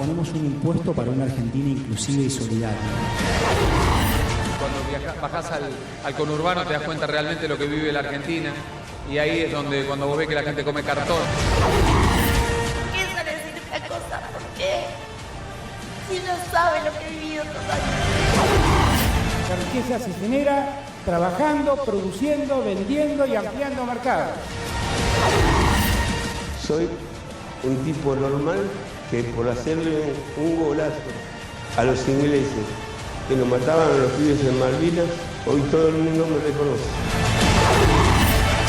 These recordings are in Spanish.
proponemos un impuesto para una Argentina inclusiva y solidaria. Cuando bajás al conurbano te das cuenta realmente de lo que vive la Argentina. Y ahí es donde cuando vos ves que la gente come cartón. ¿Qué es decir esta cosa? ¿Por qué? Si no sabe lo que he vivido todavía. La riqueza se genera trabajando, produciendo, vendiendo y ampliando mercados. Soy un tipo normal que por hacerle un golazo a los ingleses que nos mataban a los pibes en Malvinas, hoy todo el mundo me reconoce.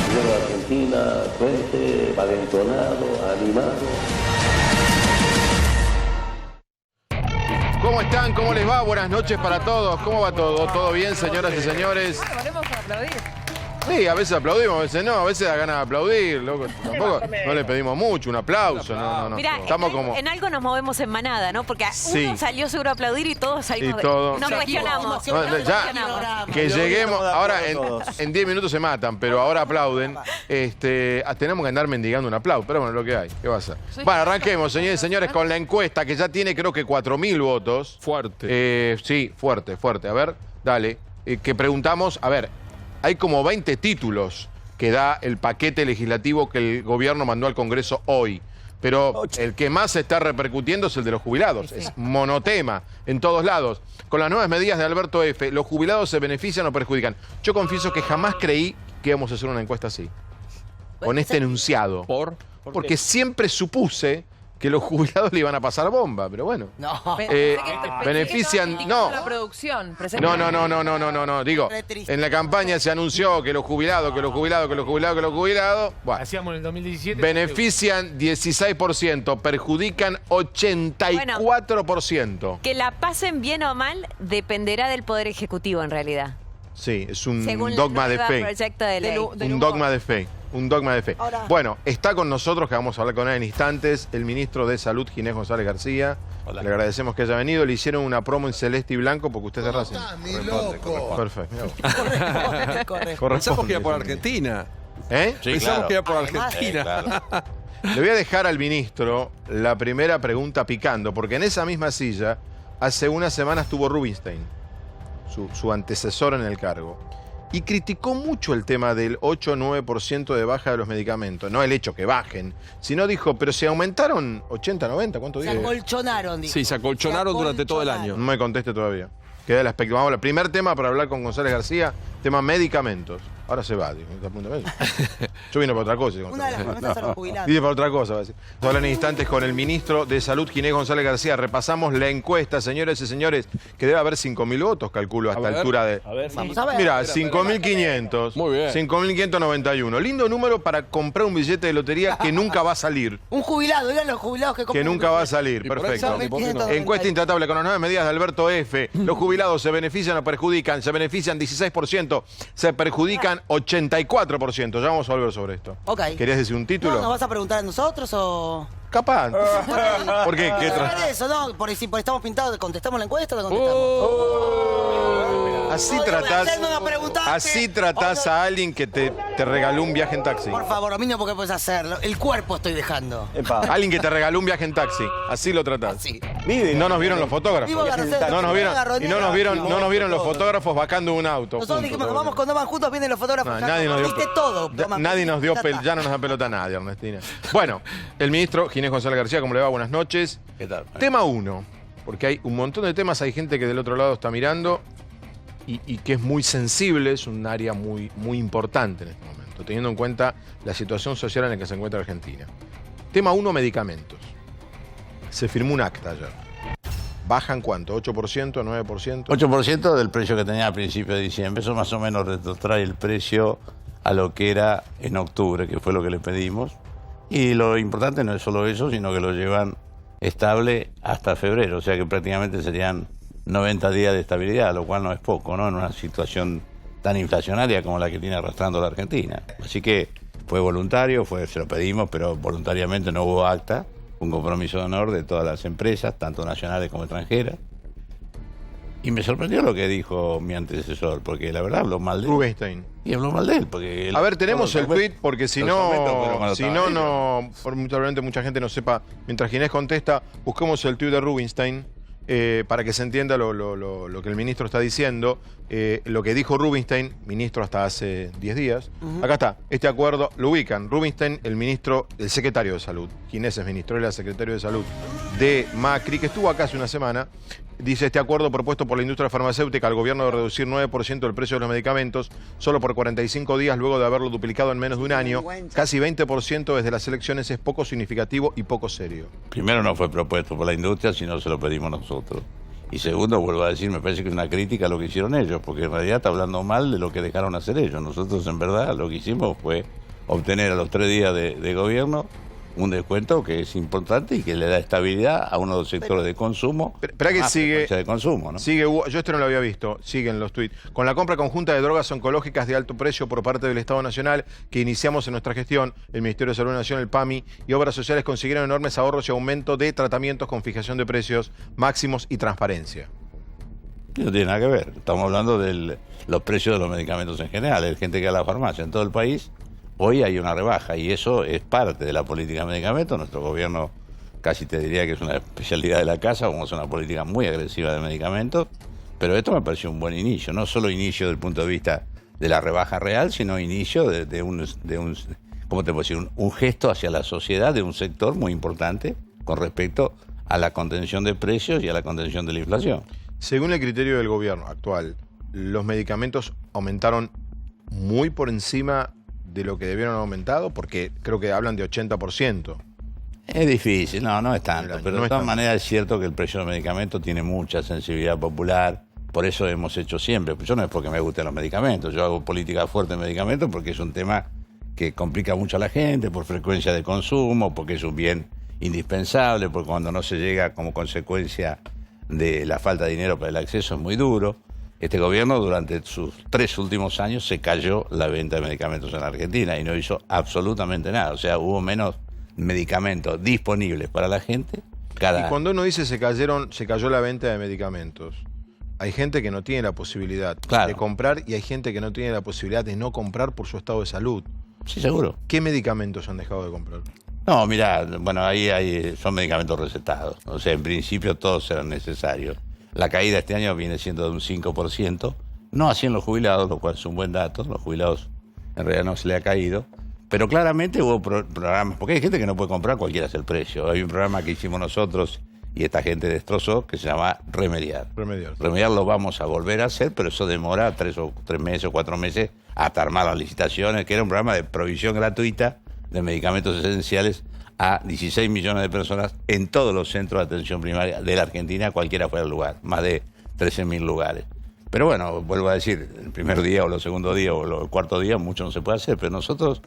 Primero Argentina, fuerte, valentonado, animado. ¿Cómo están? ¿Cómo les va? Buenas noches para todos. ¿Cómo va todo? ¿Todo bien, señoras y señores? Volvemos a aplaudir. Sí, a veces aplaudimos, a veces no, a veces da ganas de aplaudir, loco. Tampoco no le pedimos mucho, un aplauso, no. Mirá, estamos como... en algo nos movemos en manada, ¿no? Porque uno salió seguro a aplaudir y todos salimos. Y todos. No cuestionamos. Ya, que lleguemos, ahora en 10 minutos se matan, pero ahora aplauden. Tenemos que andar mendigando un aplauso, pero bueno, lo que hay, ¿qué va a hacer? Sí. Bueno, arranquemos, señores y señores, con la encuesta que ya tiene creo que 4.000 votos. Fuerte. Sí, fuerte. A ver, dale. Que preguntamos, a ver, hay como 20 títulos que da el paquete legislativo que el gobierno mandó al Congreso hoy. Pero el que más se está repercutiendo es el de los jubilados. Es monotema en todos lados. Con las nuevas medidas de Alberto F., ¿los jubilados se benefician o perjudican? Yo confieso que jamás creí que íbamos a hacer una encuesta así. Con este enunciado. Porque siempre supuse que los jubilados le iban a pasar bomba, pero bueno. No. Benefician... No. La producción. No. Digo, en la campaña se anunció que los jubilados... Bueno, Hacíamos en el 2017. benefician 16%, perjudican 84%. Que la pasen bien o mal dependerá del Poder Ejecutivo, en realidad. Sí, es un Según dogma de el fe. proyecto de ley. Un dogma de fe. Ahora, Bueno, está con nosotros, que vamos a hablar con él en instantes, el ministro de Salud, Ginés González García. Hola. Le agradecemos que haya venido. Le hicieron una promo en celeste y blanco porque usted es de Racing. Perfecto. correcto. Pensamos que iba por Argentina. ¿Eh? Pensamos que iba por Argentina. Claro. Le voy a dejar al ministro la primera pregunta picando, porque en esa misma silla, hace una semana estuvo Rubinstein, su antecesor en el cargo. Y criticó mucho el tema del 8 o 9% de baja de los medicamentos. No el hecho que bajen, sino dijo, pero si aumentaron 80, 90, ¿cuánto Se dijo? acolchonaron, dijo. Sí, se acolchonaron durante todo el año. No me conteste todavía. Queda el aspecto. Vamos a hablar. Primer tema para hablar con González García, tema medicamentos. Ahora se va, digo, está a punto de medio. Yo vine para otra cosa. Una de las promesas a los jubilados. Vine para otra cosa, va a decir. Vamos a hablar en instantes con el ministro de Salud, Ginés González García. Repasamos la encuesta, señores y señores, que debe haber 5.000 votos, calculo, a esta altura de... Vamos a ver. Mira, 5.500. Muy bien. 5.591. Lindo número para comprar un billete de lotería que nunca va a salir. Un jubilado, eran los jubilados que Que nunca va a salir, Y por perfecto. eso, ¿por qué no? Encuesta intratable con las nuevas medidas de Alberto F. Los jubilados se benefician o perjudican. Se benefician 16%, se perjudican 84%. Ya vamos a volver sobre esto. Ok. ¿Querías decir un título? ¿Nos vas a preguntar a nosotros o...? Capaz. ¿Por qué? ¿Qué No, tra- de eso, no, por si estamos pintados, ¿contestamos la encuesta o no contestamos? Así tratás a alguien que te regaló un viaje en taxi. Por favor, a mí no porque puedes hacerlo. El cuerpo estoy dejando. Alguien que te regaló un viaje en taxi. Así lo tratás. Así. Y no nos vieron los fotógrafos. Vivo Garcés, No nos vieron, y no nos vieron los fotógrafos vacando un auto. Nosotros Punto. dijimos, vamos cuando van juntos, vienen los fotógrafos. No, ya nadie nos dio viste todo. nadie nos dio ya no nos da pelota a nadie, Ernestina. Bueno, el ministro Ginés González García, ¿cómo le va? Buenas noches. ¿Qué tal? Tema 1, porque hay un montón de temas, hay gente que del otro lado está mirando y que es muy sensible, es un área muy importante en este momento, teniendo en cuenta la situación social en la que se encuentra Argentina. Tema 1, medicamentos. Se firmó un acta ayer. ¿Bajan cuánto? ¿8%? ¿9%? 8% del precio que tenía a principios de diciembre. Eso más o menos retrotrae el precio a lo que era en octubre, que fue lo que le pedimos. Y lo importante no es solo eso, sino que lo llevan estable hasta febrero. O sea que prácticamente serían 90 días de estabilidad, lo cual no es poco, ¿no? En una situación tan inflacionaria como la que tiene arrastrando la Argentina. Así que fue voluntario, se lo pedimos, pero voluntariamente no hubo acta. Un compromiso de honor de todas las empresas, tanto nacionales como extranjeras. Y me sorprendió lo que dijo mi antecesor, porque la verdad habló mal de él. Rubinstein. Y habló mal de él, porque... A ver, tenemos el tweet, porque si no, probablemente mucha gente no sepa. Mientras Ginés contesta, busquemos el tweet de Rubinstein para que se entienda lo que el ministro está diciendo. Lo que dijo Rubinstein, ministro hasta hace 10 días. Acá está, este acuerdo, lo ubican. Rubinstein, el secretario de Salud. Ginés es ministro, él era secretario de Salud de Macri, que estuvo acá hace una semana. Dice, este acuerdo propuesto por la industria farmacéutica al gobierno de reducir 9% el precio de los medicamentos solo por 45 días luego de haberlo duplicado en menos de un año, casi 20% desde las elecciones, es poco significativo y poco serio. Primero, no fue propuesto por la industria, sino se lo pedimos nosotros. Y segundo, vuelvo a decir, me parece que es una crítica a lo que hicieron ellos, porque en realidad está hablando mal de lo que dejaron hacer ellos. Nosotros, en verdad, lo que hicimos fue obtener a los 3 días de gobierno un descuento que es importante y que le da estabilidad a uno de los sectores de consumo. Espera que sigue. De consumo, ¿no? Sigue, yo esto no lo había visto, siguen los tuits. Con la compra conjunta de drogas oncológicas de alto precio por parte del Estado Nacional que iniciamos en nuestra gestión, el Ministerio de Salud Nacional, el PAMI y Obras Sociales consiguieron enormes ahorros y aumento de tratamientos con fijación de precios máximos y transparencia. No tiene nada que ver. Estamos hablando de los precios de los medicamentos en general. Hay gente que va a la farmacia en todo el país. Hoy hay una rebaja y eso es parte de la política de medicamentos. Nuestro gobierno casi te diría que es una especialidad de la casa, vamos a una política muy agresiva de medicamentos, pero esto me pareció un buen inicio, no solo inicio desde el punto de vista de la rebaja real, sino inicio de un ¿cómo te puedo decir? Un gesto hacia la sociedad de un sector muy importante con respecto a la contención de precios y a la contención de la inflación. Según el criterio del gobierno actual, los medicamentos aumentaron muy por encima de lo que debieron haber aumentado, porque creo que hablan de 80%. Es difícil, no es tanto, pero de todas maneras es cierto que el precio del medicamento tiene mucha sensibilidad popular, por eso hemos hecho siempre, yo no es porque me gusten los medicamentos, yo hago política fuerte en medicamentos porque es un tema que complica mucho a la gente, por frecuencia de consumo, porque es un bien indispensable, porque cuando no se llega como consecuencia de la falta de dinero para el acceso es muy duro. Este gobierno durante sus 3 últimos años se cayó la venta de medicamentos en la Argentina y no hizo absolutamente nada. O sea, hubo menos medicamentos disponibles para la gente cada año. Y cuando uno dice se cayó la venta de medicamentos, hay gente que no tiene la posibilidad de comprar y hay gente que no tiene la posibilidad de no comprar por su estado de salud. Sí, seguro. ¿Qué medicamentos han dejado de comprar? No, mirá, bueno, ahí son medicamentos recetados. O sea, en principio todos serán necesarios. La caída este año viene siendo de un 5%, no así en los jubilados, lo cual es un buen dato, los jubilados en realidad no se le ha caído, pero claramente hubo programas, porque hay gente que no puede comprar, cualquiera es el precio. Hay un programa que hicimos nosotros y esta gente destrozó que se llama Remediar. Remediar lo vamos a volver a hacer, pero eso demora 3 meses o 4 meses hasta armar las licitaciones, que era un programa de provisión gratuita de medicamentos esenciales a 16 millones de personas en todos los centros de atención primaria de la Argentina, cualquiera fuera el lugar, más de 13.000 lugares. Pero bueno, vuelvo a decir, el primer día o el segundo día o el cuarto día mucho no se puede hacer, pero nosotros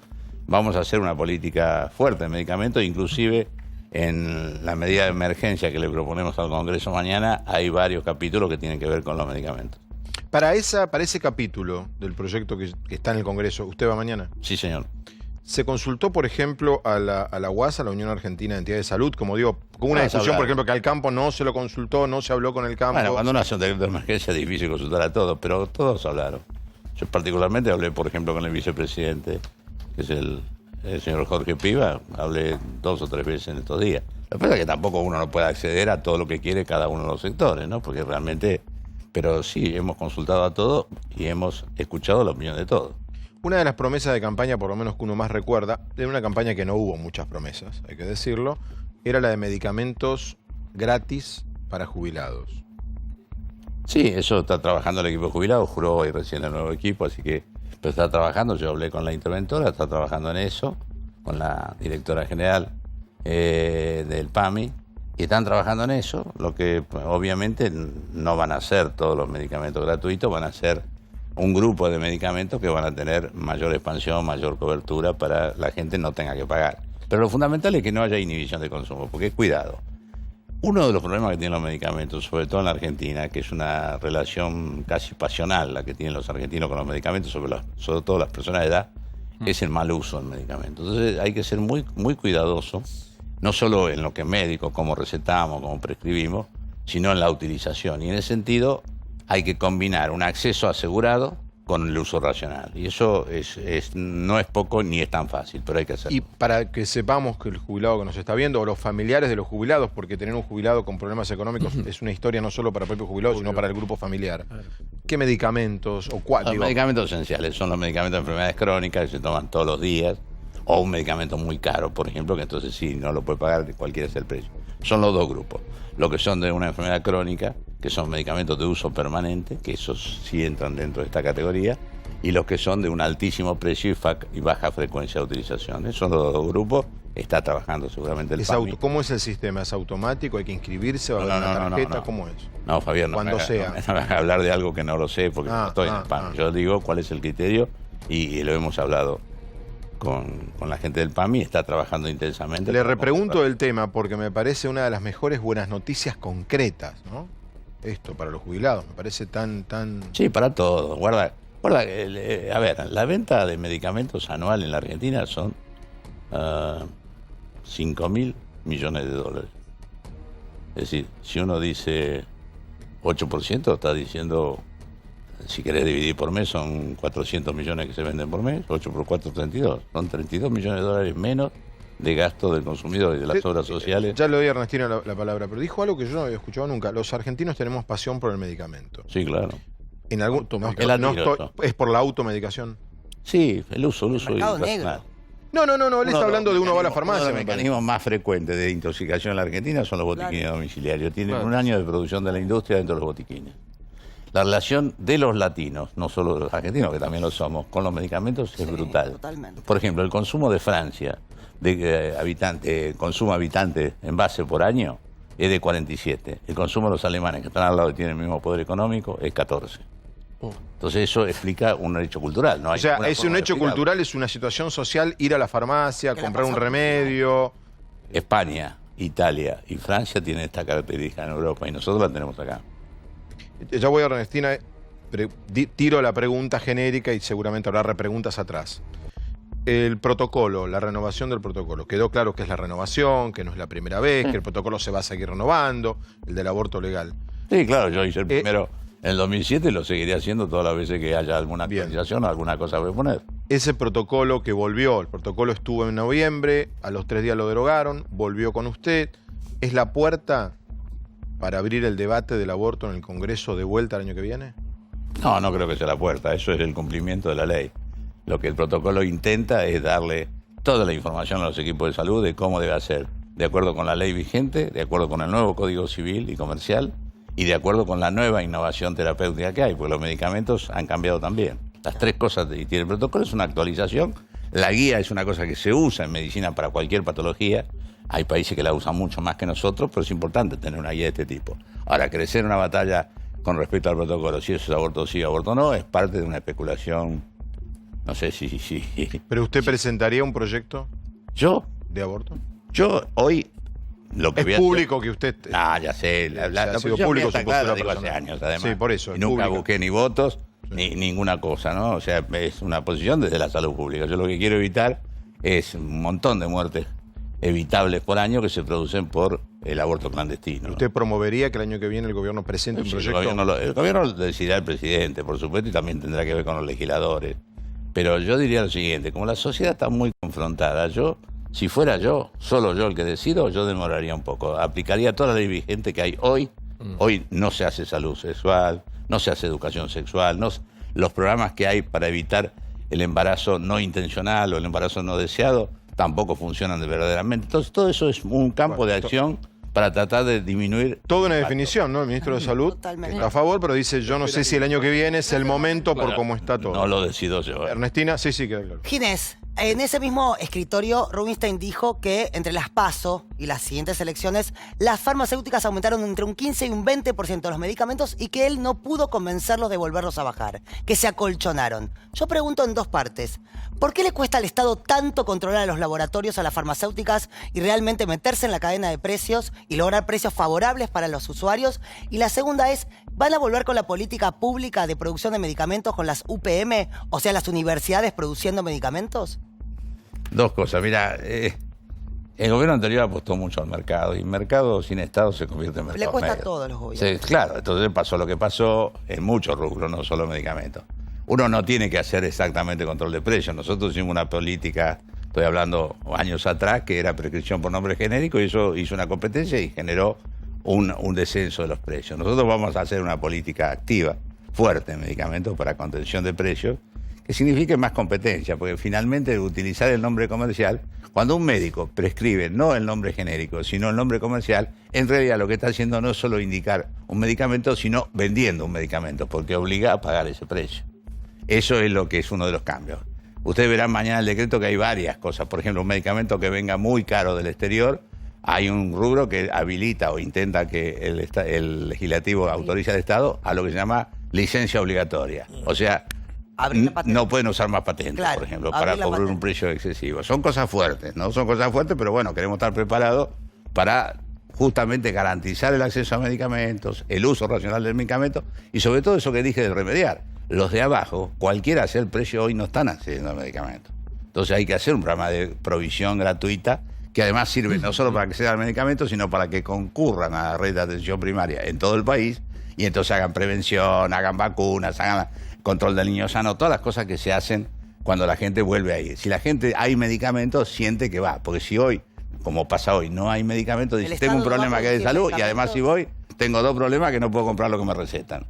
vamos a hacer una política fuerte de medicamentos, inclusive en la medida de emergencia que le proponemos al Congreso mañana, hay varios capítulos que tienen que ver con los medicamentos. Para ese capítulo del proyecto que está en el Congreso, ¿usted va mañana? Sí, señor. ¿Se consultó, por ejemplo, a la UAS, a la Unión Argentina de Entidades de Salud? Como digo, con una discusión, por ejemplo, que al campo no se lo consultó, no se habló con el campo. Bueno, cuando uno hace un decreto de emergencia es difícil consultar a todos, pero todos hablaron. Yo particularmente hablé, por ejemplo, con el vicepresidente, que es el señor Jorge Piva, hablé 2 o 3 veces en estos días. Lo que pasa es que tampoco uno no puede acceder a todo lo que quiere cada uno de los sectores, ¿no? Porque realmente, pero sí, hemos consultado a todos y hemos escuchado la opinión de todos. Una de las promesas de campaña, por lo menos que uno más recuerda, de una campaña que no hubo muchas promesas, hay que decirlo, era la de medicamentos gratis para jubilados. Sí, eso está trabajando el equipo de jubilados, juró hoy recién el nuevo equipo, así que pero está trabajando, yo hablé con la interventora, está trabajando en eso, con la directora general del PAMI, y están trabajando en eso, lo que pues, obviamente no van a ser todos los medicamentos gratuitos, van a ser un grupo de medicamentos que van a tener mayor expansión, mayor cobertura para la gente no tenga que pagar. Pero lo fundamental es que no haya inhibición de consumo, porque cuidado. Uno de los problemas que tienen los medicamentos, sobre todo en la Argentina, que es una relación casi pasional la que tienen los argentinos con los medicamentos, sobre todo las personas de edad, es el mal uso del medicamento. Entonces hay que ser muy, muy cuidadoso, no solo en lo que es médico, cómo recetamos, cómo prescribimos, sino en la utilización. Y en ese sentido, hay que combinar un acceso asegurado con el uso racional. Y eso no es poco ni es tan fácil, pero hay que hacerlo. Y para que sepamos que el jubilado que nos está viendo, o los familiares de los jubilados, porque tener un jubilado con problemas económicos es una historia no solo para el propio jubilado, sino para el grupo familiar. ¿Qué medicamentos o cuál? Los medicamentos esenciales son los medicamentos de enfermedades crónicas que se toman todos los días, o un medicamento muy caro, por ejemplo, que entonces sí, no lo puede pagar, cualquiera sea el precio. Son los dos grupos. Los que son de una enfermedad crónica, que son medicamentos de uso permanente, que esos sí entran dentro de esta categoría, y los que son de un altísimo precio y baja frecuencia de utilización. Esos son los dos grupos. Está trabajando seguramente el PAMI. ¿Cómo es el sistema? ¿Es automático? ¿Hay que inscribirse? ¿Va a haber una tarjeta? ¿Cómo es? No, Javier, no me hagas hablar de algo que no lo sé, porque no estoy en el PAMI. Yo digo cuál es el criterio y lo hemos hablado con la gente del PAMI, está trabajando intensamente. Le repregunto el tema porque me parece una de las mejores buenas noticias concretas, ¿no? Esto para los jubilados, me parece tan... Sí, para todos. Guarda, a ver, la venta de medicamentos anual en la Argentina son 5.000 millones de dólares. Es decir, si uno dice 8%, está diciendo, si querés dividir por mes, son 400 millones que se venden por mes, 8 por 4, 32. Son 32 millones de dólares menos de gasto del consumidor y de las obras sociales. Ya le doy a Ernestina la palabra, pero dijo algo que yo no había escuchado nunca. Los argentinos tenemos pasión por el medicamento. Sí, claro. En algún ¿Es por la automedicación? Sí, el uso irracional. No, él está hablando de uno va a la farmacia. Uno de los mecanismos más frecuentes de intoxicación en la Argentina son los botiquines domiciliarios. Tienen un año de producción de la industria dentro de los botiquines. La relación de los latinos, no solo de los argentinos, que también lo somos, con los medicamentos es brutal. Totalmente. Por ejemplo, el consumo de Francia, consumo habitante en base por año, es de 47. El consumo de los alemanes, que están al lado y tienen el mismo poder económico, es 14. Entonces eso explica un hecho cultural. No hay es un hecho cultural, es una situación social, ir a la farmacia, comprar un remedio. España, Italia y Francia tienen esta característica en Europa y nosotros la tenemos acá. Ya voy a Ernestina, tiro la pregunta genérica y seguramente habrá repreguntas atrás. El protocolo, la renovación del protocolo. Quedó claro que es la renovación, que no es la primera vez, que el protocolo se va a seguir renovando, el del aborto legal. Sí, claro, yo hice el primero en el 2007 y lo seguiré haciendo todas las veces que haya alguna actualización, alguna cosa que poner. Ese protocolo que volvió, el protocolo estuvo en noviembre, a los 3 días lo derogaron, volvió con usted. ¿Es la puerta para abrir el debate del aborto en el Congreso de vuelta el año que viene? No, no creo que sea la puerta, eso es el cumplimiento de la ley. Lo que el protocolo intenta es darle toda la información a los equipos de salud de cómo debe hacer, de acuerdo con la ley vigente, de acuerdo con el nuevo Código Civil y Comercial y de acuerdo con la nueva innovación terapéutica que hay, porque los medicamentos han cambiado también. Las tres cosas que tiene el protocolo es una actualización, la guía es una cosa que se usa en medicina para cualquier patología, hay países que la usan mucho más que nosotros, pero es importante tener una guía de este tipo. Ahora, crecer una batalla con respecto al protocolo, si eso es aborto sí, aborto no, es parte de una especulación. No sé si... ¿Pero usted presentaría un proyecto? ¿Yo? ¿De aborto? Yo hoy... Lo que es público que usted... ya sé. Ha sido público está clara, digo, hace años, además. Sí, por eso. Y nunca busqué ni votos, ni ninguna cosa, ¿no? O sea, es una posición desde la salud pública. Yo lo que quiero evitar es un montón de muertes evitables por año que se producen por el aborto clandestino. ¿Usted promovería que el año que viene el gobierno presente un proyecto? El gobierno lo decidirá el presidente, por supuesto, y también tendrá que ver con los legisladores. Pero yo diría lo siguiente, como la sociedad está muy confrontada, si fuera solo yo el que decido, yo demoraría un poco. Aplicaría toda la ley vigente que hay hoy. Hoy no se hace salud sexual, no se hace educación sexual, los programas que hay para evitar el embarazo no intencional o el embarazo no deseado tampoco funcionan de verdaderamente. Entonces todo eso es un campo de acción para tratar de disminuir... Toda una definición, ¿no? El ministro de Salud está a favor, pero dice, yo no sé si el año que viene es el momento por cómo está todo. No lo decido yo. Ernestina, sí, queda claro. Ginés, en ese mismo escritorio, Rubinstein dijo que entre las PASO y las siguientes elecciones, las farmacéuticas aumentaron entre un 15 y un 20% los medicamentos y que él no pudo convencerlos de volverlos a bajar, que se acolchonaron. Yo pregunto en dos partes. ¿Por qué le cuesta al Estado tanto controlar a los laboratorios, a las farmacéuticas y realmente meterse en la cadena de precios y lograr precios favorables para los usuarios? Y la segunda es, ¿van a volver con la política pública de producción de medicamentos con las UPM, o sea, las universidades produciendo medicamentos? Dos cosas. Mira, El gobierno anterior apostó mucho al mercado, y el mercado sin Estado se convierte en mercado Le cuesta negro. a todos los gobiernos. Sí, claro, entonces pasó lo que pasó en muchos rubros, no solo medicamentos. Uno no tiene que hacer exactamente control de precios. Nosotros hicimos una política, estoy hablando años atrás, que era prescripción por nombre genérico, y eso hizo una competencia y generó un descenso de los precios. Nosotros vamos a hacer una política activa, fuerte en medicamentos para contención de precios, que signifique más competencia, porque finalmente utilizar el nombre comercial, cuando un médico prescribe no el nombre genérico, sino el nombre comercial, en realidad lo que está haciendo no es solo indicar un medicamento, sino vendiendo un medicamento, porque obliga a pagar ese precio. Eso es lo que es uno de los cambios. Ustedes verán mañana el decreto que hay varias cosas. Por ejemplo, un medicamento que venga muy caro del exterior, hay un rubro que habilita o intenta que el legislativo autorice al Estado a lo que se llama licencia obligatoria. O sea, no pueden usar más patentes, claro, por ejemplo, para cobrar un precio excesivo. Son cosas fuertes, ¿no? Son cosas fuertes, pero bueno, queremos estar preparados para justamente garantizar el acceso a medicamentos, el uso racional del medicamento y sobre todo eso que dije de remediar. Los de abajo, cualquiera sea el precio hoy, no están accediendo al medicamento. Entonces hay que hacer un programa de provisión gratuita que además sirve no solo para que accedan al medicamento, sino para que concurran a la red de atención primaria en todo el país y entonces hagan prevención, hagan vacunas, hagan control del niño sano, todas las cosas que se hacen cuando la gente vuelve a ir. Si la gente hay medicamentos, siente que va, porque si hoy, como pasa hoy, no hay medicamentos, dice, tengo un problema que es de salud y además si voy, tengo 2 problemas que no puedo comprar lo que me recetan.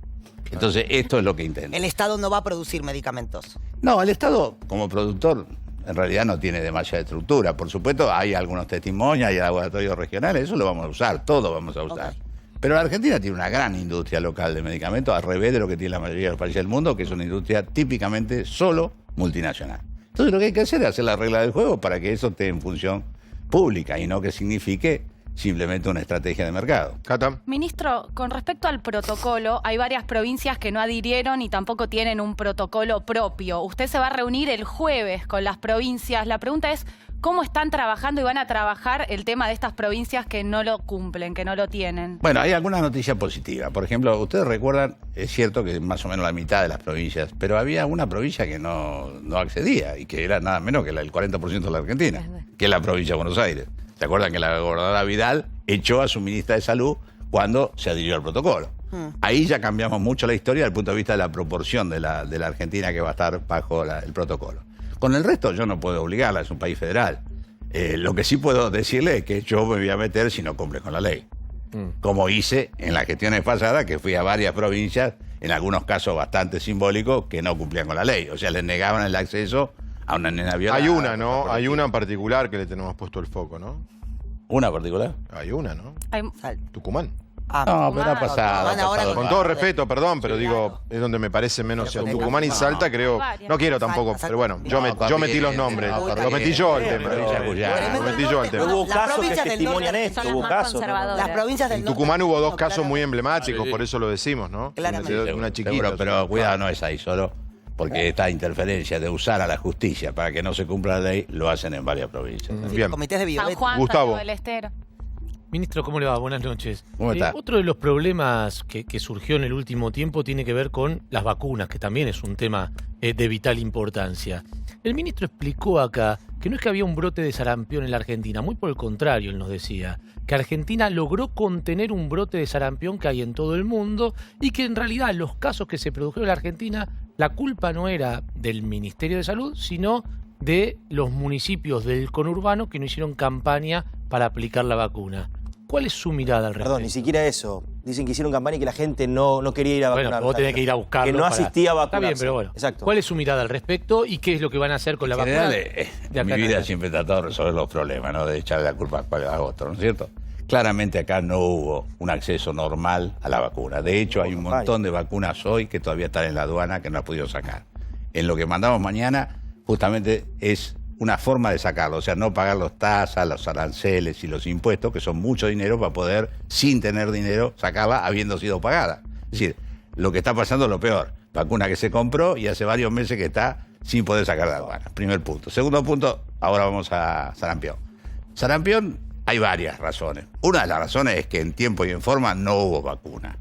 Entonces, esto es lo que intenta. El Estado no va a producir medicamentos. No, el Estado, como productor, en realidad no tiene demasiada estructura. Por supuesto, hay algunos testimonios, hay laboratorios regionales, eso lo vamos a usar, todo vamos a usar. Okay. Pero la Argentina tiene una gran industria local de medicamentos, al revés de lo que tiene la mayoría de los países del mundo, que es una industria típicamente solo multinacional. Entonces, lo que hay que hacer es hacer la regla del juego para que eso esté en función pública y no que signifique simplemente una estrategia de mercado. Cata. Ministro, con respecto al protocolo, hay varias provincias que no adhirieron y tampoco tienen un protocolo propio. Usted se va a reunir el jueves con las provincias. La pregunta es, ¿cómo están trabajando y van a trabajar el tema de estas provincias que no lo cumplen, que no lo tienen? Bueno, hay algunas noticias positivas. Por ejemplo, ustedes recuerdan, es cierto que más o menos la mitad de las provincias, pero había una provincia que no accedía y que era nada menos que el 40% de la Argentina, que es la provincia de Buenos Aires. ¿Se acuerdan que la gobernadora Vidal echó a su ministra de Salud cuando se adhirió al protocolo? Ahí ya cambiamos mucho la historia desde el punto de vista de la proporción de la Argentina que va a estar bajo el protocolo. Con el resto yo no puedo obligarla, es un país federal. Lo que sí puedo decirle es que yo me voy a meter si no cumple con la ley. Como hice en las gestiones pasadas, que fui a varias provincias, en algunos casos bastante simbólicos, que no cumplían con la ley. O sea, les negaban el acceso a una nena violada. Hay una, ¿no? Hay una en particular que le tenemos puesto el foco, ¿no? ¿Una particular? Hay una, ¿no? Tucumán. No, pero ha pasado. Con todo respeto, perdón, pero digo, es donde me parece menos. En Tucumán y Salta creo. No quiero tampoco, pero bueno, yo metí los nombres. Lo metí yo al tema. Lo metí yo al tema. Hubo casos que testimonian esto, hubo casos. Las provincias del En Tucumán hubo 2 casos muy emblemáticos, por eso lo decimos, ¿no? Claramente. Una chiquita. Pero cuidado, no es ahí solo. Porque esta interferencia de usar a la justicia para que no se cumpla la ley, lo hacen en varias provincias. Bien. Comités de San Juan, Gustavo. del Estero. Ministro, ¿cómo le va? Buenas noches. ¿Cómo está? Otro de los problemas que surgió en el último tiempo tiene que ver con las vacunas, que también es un tema de vital importancia. El ministro explicó acá que no es que había un brote de sarampión en la Argentina, muy por el contrario, él nos decía, que Argentina logró contener un brote de sarampión que hay en todo el mundo y que en realidad los casos que se produjeron en la Argentina, la culpa no era del Ministerio de Salud, sino de los municipios del conurbano que no hicieron campaña para aplicar la vacuna. ¿Cuál es su mirada al respecto? Perdón, ni siquiera eso. Dicen que hicieron campaña y que la gente no quería ir a vacunar. Bueno, vos tenés que ir a buscarlo. Que no asistía a vacunarse. Está bien, pero bueno. Exacto. ¿Cuál es su mirada al respecto y qué es lo que van a hacer con la vacuna? En mi vida siempre he tratado de resolver los problemas, no de echarle la culpa a otros, ¿no es cierto? Claramente acá no hubo un acceso normal a la vacuna. De hecho, hay un montón de vacunas hoy que todavía están en la aduana que no han podido sacar. En lo que mandamos mañana, justamente es una forma de sacarlo, o sea, no pagar los tasas, los aranceles y los impuestos, que son mucho dinero para poder, sin tener dinero, sacarla habiendo sido pagada. Es decir, lo que está pasando es lo peor. Vacuna que se compró y hace varios meses que está sin poder sacar de la aduana. Primer punto. Segundo punto, ahora vamos a sarampión. Sarampión hay varias razones. Una de las razones es que en tiempo y en forma no hubo vacuna.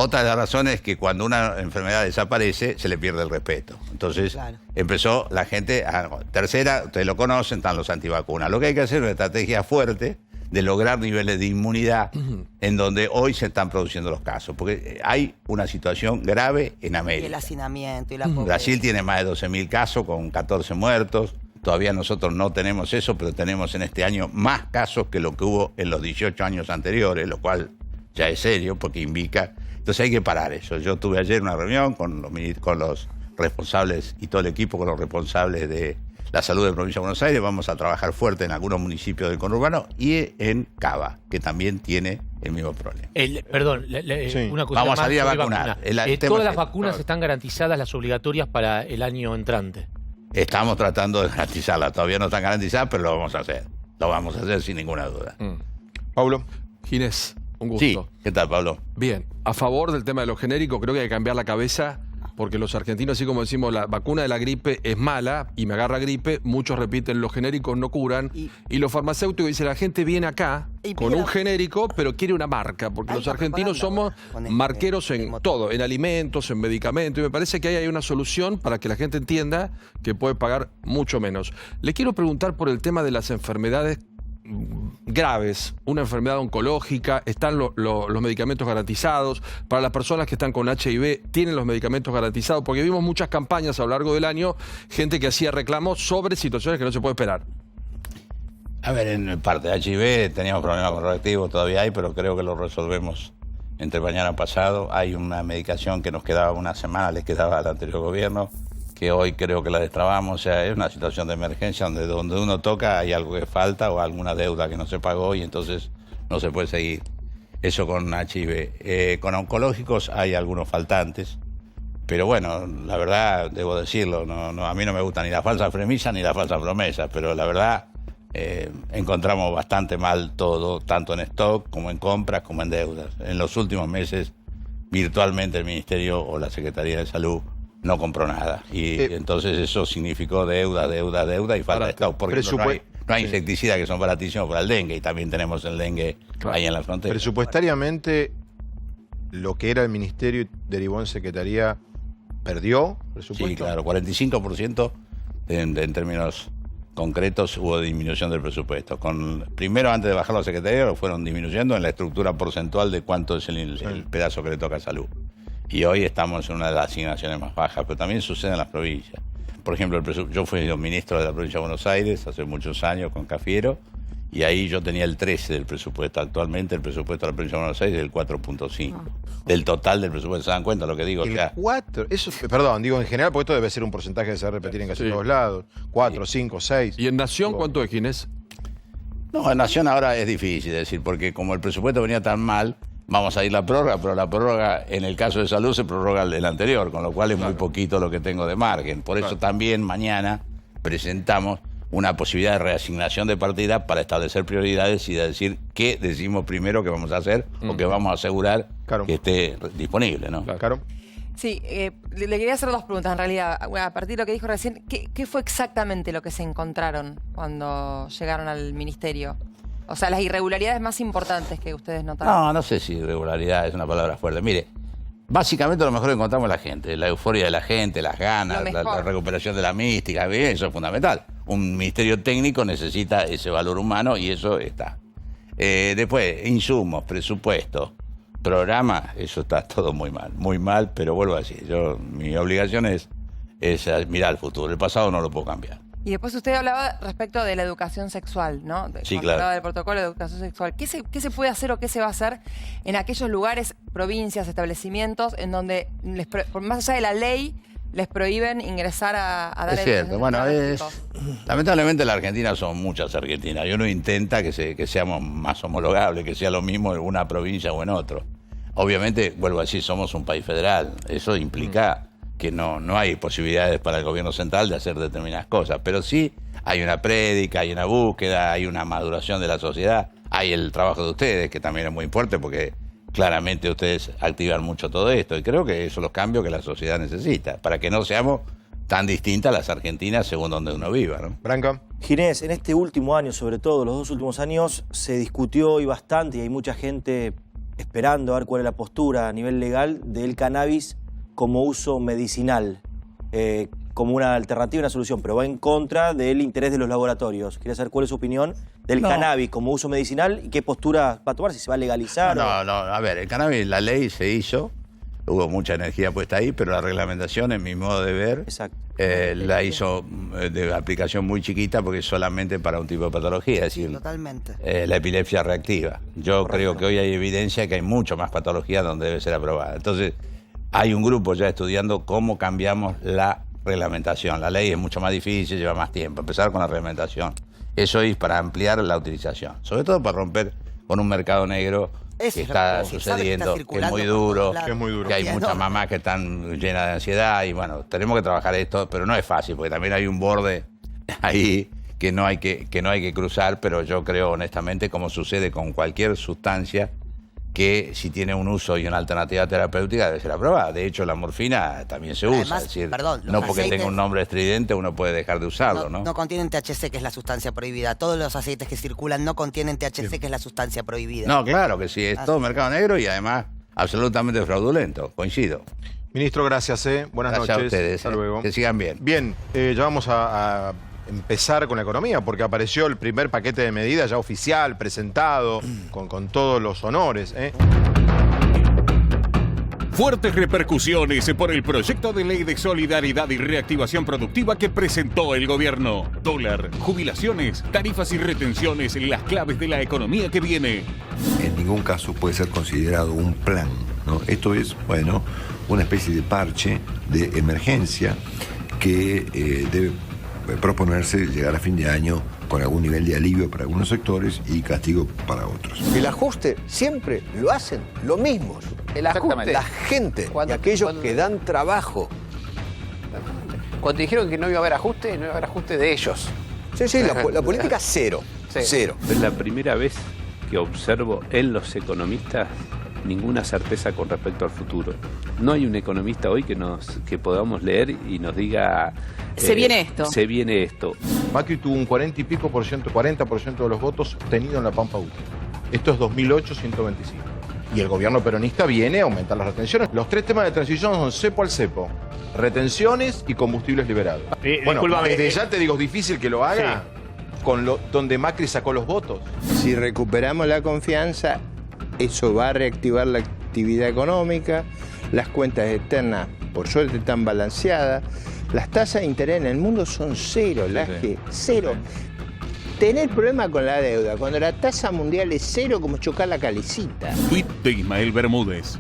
Otra de las razones es que cuando una enfermedad desaparece, se le pierde el respeto. Entonces, empezó la gente tercera, ustedes lo conocen, están los antivacunas. Lo que hay que hacer es una estrategia fuerte de lograr niveles de inmunidad en donde hoy se están produciendo los casos. Porque hay una situación grave en América. Y el hacinamiento y la pobreza. Brasil tiene más de 12.000 casos con 14 muertos. Todavía nosotros no tenemos eso, pero tenemos en este año más casos que lo que hubo en los 18 años anteriores, lo cual ya es serio porque indica... Entonces hay que parar eso. Yo tuve ayer una reunión con los responsables y todo el equipo con los responsables de la salud de la provincia de Buenos Aires. Vamos a trabajar fuerte en algunos municipios del conurbano y en Cava, que también tiene el mismo problema. Perdón, una cosa vamos más a salir a sobre vacunar. Todas las vacunas están garantizadas, las obligatorias para el año entrante. Estamos tratando de garantizarlas. Todavía no están garantizadas, pero lo vamos a hacer. Lo vamos a hacer sin ninguna duda. Pablo. Ginés, un gusto. Sí, ¿qué tal, Pablo? Bien, a favor del tema de los genéricos, creo que hay que cambiar la cabeza, porque los argentinos, así como decimos, la vacuna de la gripe es mala y me agarra gripe, muchos repiten, los genéricos no curan, y los farmacéuticos dicen, la gente viene acá con un genérico, pero quiere una marca, porque los argentinos somos marqueros en todo, en alimentos, en medicamentos, y me parece que ahí hay una solución para que la gente entienda que puede pagar mucho menos. Le quiero preguntar por el tema de las enfermedades graves, una enfermedad oncológica, están los medicamentos garantizados, para las personas que están con HIV, tienen los medicamentos garantizados, porque vimos muchas campañas a lo largo del año, gente que hacía reclamos sobre situaciones que no se puede esperar. A ver, en parte de HIV teníamos problemas con reactivos, todavía hay, pero creo que lo resolvemos entre mañana pasado. Hay una medicación que nos quedaba una semana, les quedaba al anterior gobierno, que hoy creo que la destrabamos. O sea, es una situación de emergencia donde uno toca hay algo que falta o alguna deuda que no se pagó y entonces no se puede seguir. Eso con HIV. Con oncológicos hay algunos faltantes, pero bueno, la verdad, debo decirlo, a mí no me gusta ni la falsa premisa ni la falsa promesa, pero la verdad encontramos bastante mal todo, tanto en stock como en compras como en deudas. En los últimos meses, virtualmente el Ministerio o la Secretaría de Salud no compró nada. Y entonces eso significó deuda y falta de stock. Porque no hay insecticidas que son baratísimos para el dengue y también tenemos el dengue ahí en la frontera. Presupuestariamente, lo que era el Ministerio y derivó en Secretaría, ¿perdió presupuesto? Sí, claro, 45% en términos concretos hubo disminución del presupuesto. Primero, antes de bajar la Secretaría, lo fueron disminuyendo en la estructura porcentual de cuánto es el pedazo que le toca a salud. Y hoy estamos en una de las asignaciones más bajas, pero también sucede en las provincias. Por ejemplo, yo fui ministro de la provincia de Buenos Aires hace muchos años con Cafiero, y ahí yo tenía el 13 del presupuesto. Actualmente el presupuesto de la provincia de Buenos Aires es el 4.5 del total del presupuesto. ¿Se dan cuenta lo que digo? El 4, eso, perdón, digo en general, porque esto debe ser un porcentaje que se va a repetir en casi todos lados. 4, 5, 6. ¿Y en Nación cuánto es, Ginés? No, en Nación ahora es difícil decir, porque como el presupuesto venía tan mal, vamos a ir la prórroga, pero la prórroga, en el caso de salud, se prorroga el anterior, con lo cual es muy poquito lo que tengo de margen. Por eso también mañana presentamos una posibilidad de reasignación de partida para establecer prioridades y decir qué decimos primero que vamos a hacer o que vamos a asegurar que esté disponible, ¿no? Claro. Sí, le quería hacer dos preguntas en realidad. A partir de lo que dijo recién, ¿qué fue exactamente lo que se encontraron cuando llegaron al ministerio? O sea, las irregularidades más importantes que ustedes notaron. No sé si irregularidad es una palabra fuerte. Mire, básicamente lo mejor que encontramos es la gente, la euforia de la gente, las ganas, la recuperación de la mística, eso es fundamental. Un ministerio técnico necesita ese valor humano y eso está. Después, insumos, presupuesto, programa, eso está todo muy mal, pero vuelvo a decir, mi obligación es mirar al futuro, el pasado no lo puedo cambiar. Y después usted hablaba respecto de la educación sexual, ¿no? Sí, claro. Hablaba del protocolo de educación sexual. ¿Qué se puede hacer o qué se va a hacer en aquellos lugares, provincias, establecimientos, en donde, por más allá de la ley, les prohíben ingresar a dar Es cierto, bueno, lamentablemente en la Argentina son muchas argentinas. Y uno intenta que seamos más homologables, que sea lo mismo en una provincia o en otro. Obviamente, vuelvo a decir, somos un país federal. Eso implica que no hay posibilidades para el gobierno central de hacer determinadas cosas, pero sí hay una prédica, hay una búsqueda, hay una maduración de la sociedad, hay el trabajo de ustedes, que también es muy importante porque claramente ustedes activan mucho todo esto, y creo que esos son los cambios que la sociedad necesita, para que no seamos tan distintas las argentinas según donde uno viva, ¿no? Branca. Ginés, en este último año, sobre todo los 2 últimos años, se discutió y bastante, y hay mucha gente esperando a ver cuál es la postura a nivel legal del cannabis como uso medicinal, como una alternativa, una solución, pero va en contra del interés de los laboratorios. Quería saber cuál es su opinión del cannabis como uso medicinal y qué postura va a tomar, si se va a legalizar. No, a ver, el cannabis, la ley se hizo, hubo mucha energía puesta ahí, pero la reglamentación, en mi modo de ver, la hizo de aplicación muy chiquita porque es solamente para un tipo de patología, es decir, Totalmente. La epilepsia reactiva. Yo creo que hoy hay evidencia que hay mucho más patologías donde debe ser aprobada. Entonces, hay un grupo ya estudiando cómo cambiamos la reglamentación. La ley es mucho más difícil, lleva más tiempo. Empezar con la reglamentación. Eso es para ampliar la utilización. Sobre todo para romper con un mercado negro que está sucediendo, que es muy duro, que hay muchas mamás que están llenas de ansiedad y bueno, tenemos que trabajar esto, pero no es fácil porque también hay un borde ahí que no hay que cruzar, pero yo creo honestamente, como sucede con cualquier sustancia, que si tiene un uso y una alternativa terapéutica debe ser aprobada. De hecho, la morfina también se usa. Además, es decir, perdón, no porque tenga un nombre estridente uno puede dejar de usarlo, ¿no? No contienen THC, que es la sustancia prohibida. Todos los aceites que circulan no contienen THC, que es la sustancia prohibida. No, claro que sí, es todo mercado negro y además absolutamente fraudulento, coincido. Ministro, gracias. Buenas Gracias noches. a ustedes. Hasta luego. Que sigan bien. Bien, ya vamos a empezar con la economía, porque apareció el primer paquete de medidas ya oficial, presentado, con todos los honores. Fuertes repercusiones por el proyecto de ley de solidaridad y reactivación productiva que presentó el gobierno. Dólar, jubilaciones, tarifas y retenciones, las claves de la economía que viene. En ningún caso puede ser considerado un plan, ¿no? Esto es, bueno, una especie de parche de emergencia que debe proponerse llegar a fin de año con algún nivel de alivio para algunos sectores y castigo para otros. El ajuste siempre lo hacen los mismos. El ajuste, la gente y aquellos que dan trabajo. Cuando dijeron que no iba a haber ajuste, no iba a haber ajuste de ellos. Sí, la política cero. Sí. Cero. Es la primera vez que observo en los economistas ninguna certeza con respecto al futuro. No hay un economista hoy que podamos leer y nos diga... Se viene esto. Se viene esto. Macri tuvo un 40 y pico por ciento, 40% de los votos obtenidos en la Pampa útil. Esto es 2008, 125. Y el gobierno peronista viene a aumentar las retenciones. Los tres temas de transición son cepo al cepo, retenciones y combustibles liberados. Bueno, desde ya te digo, es difícil que lo haga donde Macri sacó los votos. Si recuperamos la confianza, eso va a reactivar la actividad económica, las cuentas externas, por suerte, están balanceadas, las tasas de interés en el mundo son cero, cero. Tener problema con la deuda, cuando la tasa mundial es cero, como chocar la calecita. Tuit de Ismael Bermúdez.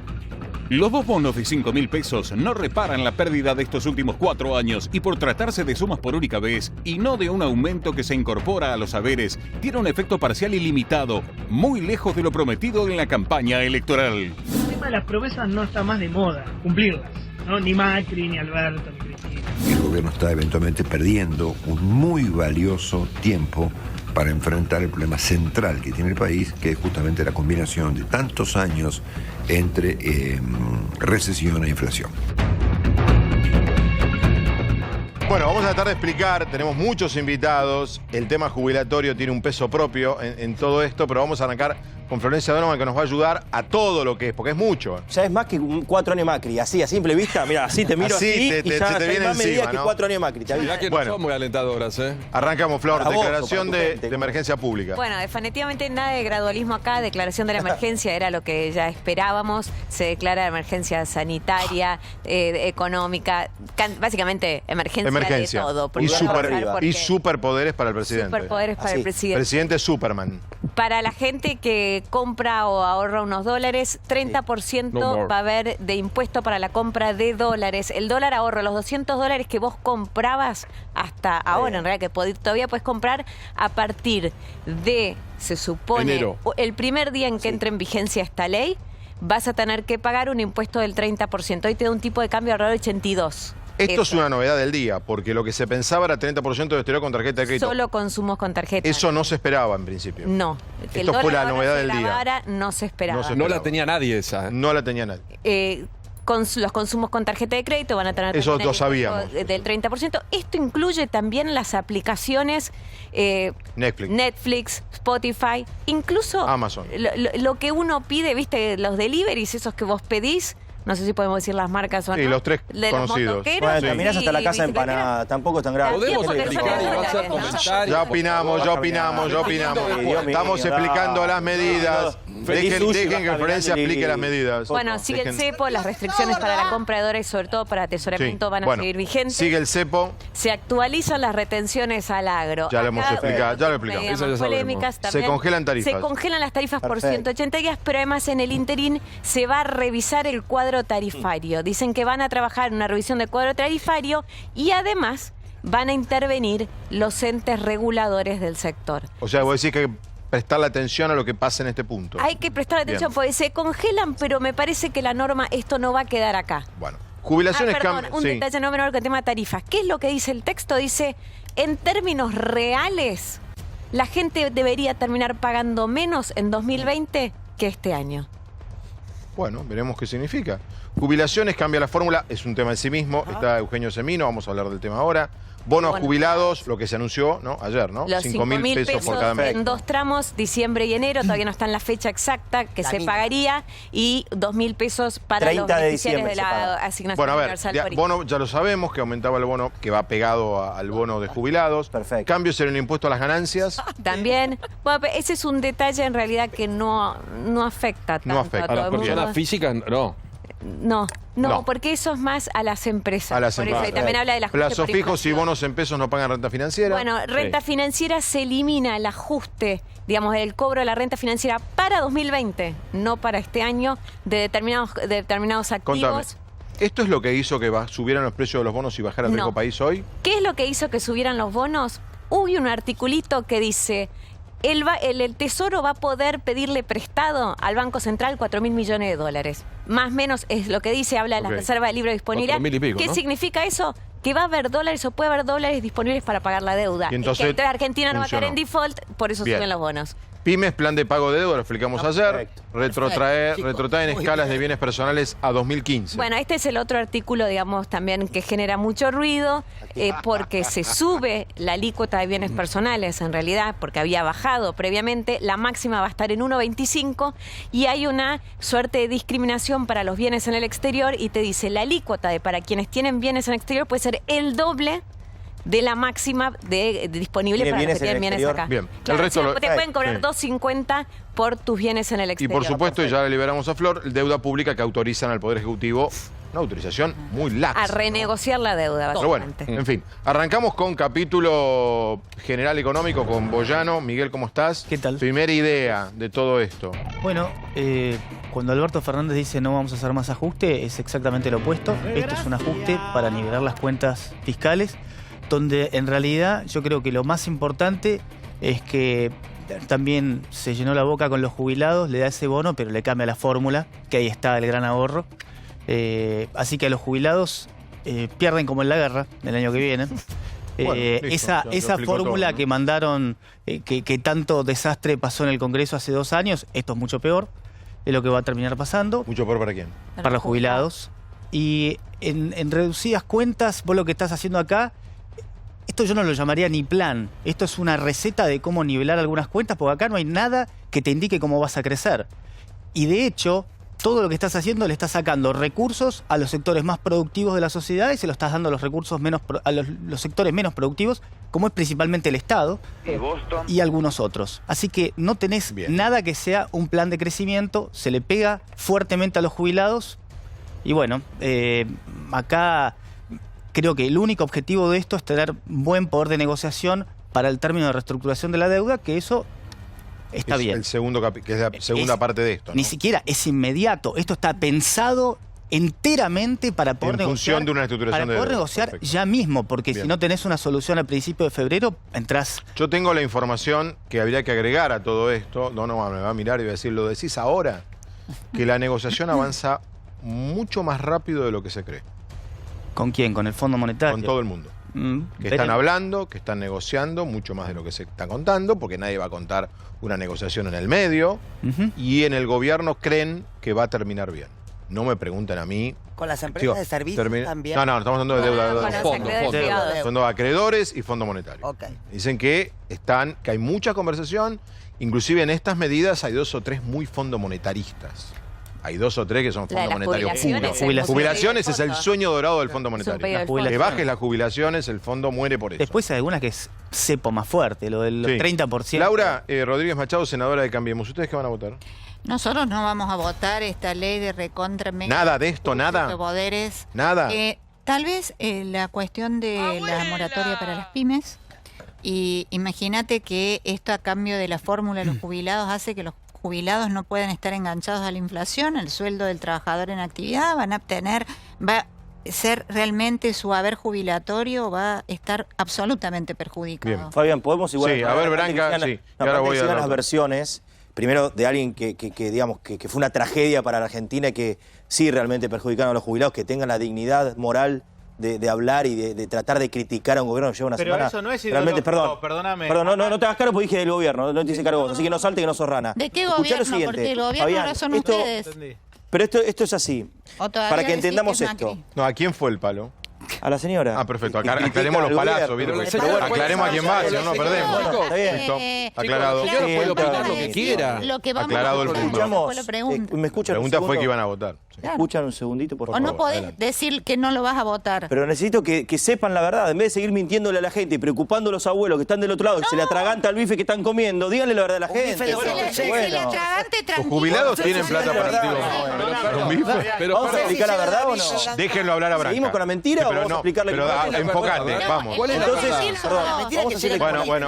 Los dos bonos de 5.000 pesos no reparan la pérdida de estos últimos 4 años y por tratarse de sumas por única vez y no de un aumento que se incorpora a los haberes, tiene un efecto parcial y limitado, muy lejos de lo prometido en la campaña electoral. El tema de las promesas no está más de moda, cumplirlas, ¿no? Ni Macri, ni Alberto, ni Cristina. El gobierno está eventualmente perdiendo un muy valioso tiempo para enfrentar el problema central que tiene el país, que es justamente la combinación de tantos años entre recesión e inflación. Bueno, vamos a tratar de explicar, tenemos muchos invitados, el tema jubilatorio tiene un peso propio en todo esto, pero vamos a arrancar con Florencia Donovan, que nos va a ayudar a todo lo que es, porque es mucho. Ya es más que 4 años Macri, así, a simple vista, mira, así te miro así y ya te viene más medidas encima, que ¿no? 4 años Macri. Mirá que no son muy alentadoras, Arrancamos, Flor, Para vos, declaración para tu de gente. emergencia pública. Bueno, definitivamente nada de gradualismo acá, declaración de la emergencia era lo que ya esperábamos, se declara emergencia sanitaria, económica, básicamente emergencia. De todo. Y superpoderes para el presidente. Superpoderes para el presidente. Presidente Superman. Para la gente que compra o ahorra unos dólares, 30% va a haber de impuesto para la compra de dólares. El dólar ahorro, los $200 que vos comprabas hasta ahora, en realidad, que todavía puedes comprar a partir de, se supone, enero. El primer día en que entre en vigencia esta ley, vas a tener que pagar un impuesto del 30%. Hoy te da un tipo de cambio alrededor de 82. Esto es una novedad del día, porque lo que se pensaba era 30% de exterior con tarjeta de crédito. Solo consumos con tarjeta. Eso no se esperaba en principio. No. Que Esto fue la novedad del día. No se esperaba. No se No la tenía nadie esa. No la tenía nadie. los consumos con tarjeta de crédito van a tener Eso también lo el sabíamos. impuesto del 30%. Esto incluye también las aplicaciones Netflix, Spotify, incluso Amazon. Lo que uno pide, viste, los deliveries, esos que vos pedís. No sé si podemos decir las marcas o no. Sí, los tres de los conocidos. motoqueros, Bueno, terminás hasta la casa bicicleteros. empanada, tampoco es tan grave. Podemos explicar y va a hacer comentarios. Ya opinamos. Estamos explicando las medidas. Dejen que Florencia explique las medidas. Bueno, sigue el cepo, las restricciones para la compra de dólares, sobre todo para atesoramiento, van a seguir vigentes. Sigue el cepo. Se actualizan las retenciones al agro. Ya lo hemos explicado, ya lo explicamos. Eso ya polémicas también. Se congelan tarifas. Se congelan las tarifas por 180 días, pero además en el interín se va a revisar el cuadro tarifario. Dicen que van a trabajar en una revisión del cuadro tarifario y además van a intervenir los entes reguladores del sector. O sea, vos decís que hay que prestarle atención a lo que pasa en este punto. Hay que prestar atención porque se congelan, pero me parece que la norma, esto no va a quedar acá. Bueno, jubilaciones perdón, un detalle no menor con el tema de tarifas. ¿Qué es lo que dice el texto? Dice, en términos reales, la gente debería terminar pagando menos en 2020 que este año. Bueno, veremos qué significa. Jubilaciones, cambia la fórmula, es un tema en sí mismo. Está Eugenio Semino, vamos a hablar del tema ahora. Bonos jubilados, lo que se anunció ayer, ¿no? Los 5.000 pesos por cada mes. en 2 tramos, diciembre y enero, todavía no está en la fecha exacta que se pagaría, y 2.000 pesos para los beneficiarios de la asignación bueno, a ver, universal por hijo. bono, ya lo sabemos, que aumentaba el bono, que va pegado al bono de jubilados. Perfecto. Cambios en el impuesto a las ganancias. También, bueno, ese es un detalle en realidad que no afecta tanto No afecta. a todo A las el mundo. personas físicas, no. No, porque eso es más a las empresas. A las Por eso, empresas. y también habla de las Plazos fijos y bonos en pesos no pagan renta financiera. Bueno, renta financiera se elimina el ajuste, digamos, el cobro de la renta financiera para 2020, no para este año, de determinados activos. Contame, ¿esto es lo que hizo que subieran los precios de los bonos y bajara el riesgo país hoy? ¿Qué es lo que hizo que subieran los bonos? Hubo un articulito que dice, el Tesoro va a poder pedirle prestado al Banco Central 4.000 millones de dólares. Más o menos es lo que dice, habla de la reserva de libre disponibilidad. 4.000 y pico, ¿Qué ¿no? significa eso? Que va a haber dólares o puede haber dólares disponibles para pagar la deuda. Y entonces que Argentina no va a caer en funcionó. default, por eso Bien. suben los bonos. Pymes, plan de pago de deuda, lo explicamos ayer. Retrotraen escalas de bienes personales a 2015. Bueno, este es el otro artículo, digamos, también que genera mucho ruido, porque se sube la alícuota de bienes personales, en realidad, porque había bajado previamente. La máxima va a estar en 1,25 y hay una suerte de discriminación para los bienes en el exterior y te dice la alícuota para quienes tienen bienes en el exterior puede ser el doble de la máxima de disponible para los que tienen bienes acá. Bien. Claro, El resto te pueden cobrar 2,50 por tus bienes en el Y exterior. por supuesto, y ya le liberamos a Flor, deuda pública que autorizan al Poder Ejecutivo una autorización muy laxa. A renegociar la deuda, Pero bueno, básicamente. en fin, arrancamos con capítulo general económico con Boyano. Miguel, ¿cómo estás? ¿Qué tal? Primera idea de todo esto. Bueno, cuando Alberto Fernández dice no vamos a hacer más ajuste, es exactamente lo opuesto. Esto es un ajuste para nivelar las cuentas fiscales, donde en realidad yo creo que lo más importante es que también se llenó la boca con los jubilados, le da ese bono, pero le cambia la fórmula, que ahí está el gran ahorro. Así que a los jubilados pierden como en la guerra el año que viene. Bueno, listo, ya lo esa explicó fórmula todo, ¿no? que mandaron, que tanto desastre pasó en el Congreso hace 2 años, esto es mucho peor, es lo que va a terminar pasando. ¿Mucho peor para quién? Para los jubilados. Y en reducidas cuentas, vos lo que estás haciendo acá, esto yo no lo llamaría ni plan, esto es una receta de cómo nivelar algunas cuentas, porque acá no hay nada que te indique cómo vas a crecer. Y de hecho, todo lo que estás haciendo le estás sacando recursos a los sectores más productivos de la sociedad y se lo estás dando a los recursos a los sectores menos productivos, como es principalmente el Estado y algunos otros. Así que no tenés nada que sea un plan de crecimiento, se le pega fuertemente a los jubilados. Y bueno, acá creo que el único objetivo de esto es tener buen poder de negociación para el término de reestructuración de la deuda, que eso está Es bien. el segundo que es la segunda parte de esto, ¿no? Ni siquiera es inmediato. Esto está pensado enteramente para poder En negociar. función de una estructuración para de poder deuda. negociar Perfecto. ya mismo, porque Bien. si no tenés una solución al principio de febrero, entrás. Yo tengo la información que habría que agregar a todo esto. No, me va a mirar y va a decir, ¿lo decís ahora? Que la negociación avanza mucho más rápido de lo que se cree. ¿Con quién? ¿Con el Fondo Monetario? Con todo el mundo. Que están hablando, que están negociando, mucho más de lo que se está contando, porque nadie va a contar una negociación en el medio, y en el gobierno creen que va a terminar bien. no me pregunten a mí. Con las empresas de servicios también. No, estamos hablando de deuda. Con los acreedores privados. Fondo de acreedores y fondo monetario. Dicen que hay mucha conversación, inclusive en estas medidas hay 2 o 3 muy fondo monetaristas. Hay 2 o 3 que son fondo monetario puro. Jubilaciones es el sueño dorado del fondo monetario. Que bajes las jubilaciones, el fondo muere por eso. Después hay algunas que es cepo más fuerte, lo del 30%. Laura Rodríguez Machado, senadora de Cambiemos. ¿Ustedes qué van a votar? Nosotros no vamos a votar esta ley de recontra nada de esto, nada. De poderes. Nada. Tal vez la cuestión de la moratoria para las pymes. Y imagínate que esto a cambio de la fórmula de los jubilados hace que los jubilados no pueden estar enganchados a la inflación, el sueldo del trabajador en actividad, va a ser realmente su haber jubilatorio, va a estar absolutamente perjudicado. Bien. Fabián, podemos igual... Sí, a ver, Branca, sí. Ahora voy a dar las versiones, primero de alguien que digamos, que fue una tragedia para la Argentina y que sí realmente perjudicaron a los jubilados, que tengan la dignidad moral de hablar y de tratar de criticar a un gobierno que lleva una semana. Pero eso no es realmente, ideológico, perdóname. Perdón, no te hagas cargo porque dije del gobierno, no te hice cargo vos, así que no salte que no sos rana. ¿De qué Escuchá gobierno? lo siguiente, Porque el gobierno Fabián, ahora son ustedes. Pero esto es así, para que entendamos esto. No, ¿a quién fue el palo? A la señora. Ah, perfecto. Aclaremos los palazos. Aclaremos a quién va, si no, no perdemos. Listo. Aclarado. Yo no puedo opinar lo que quiera. Aclarado el punto. ¿Me escuchan? La pregunta fue que iban a votar. ¿Me escuchan un segundito, por favor? O no podés decir que no lo vas a votar. Pero necesito que sepan la verdad. En vez de seguir mintiéndole a la gente y preocupando a los abuelos que están del otro lado, que se le atraganta el bife que están comiendo, díganle la verdad a la gente. Los jubilados tienen plata para el bife. ¿Vamos a explicar la verdad o no? Déjenlo hablar a Branca. ¿Seguimos con la mentira o vamos a explicarle pero enfocate, vamos. Entonces,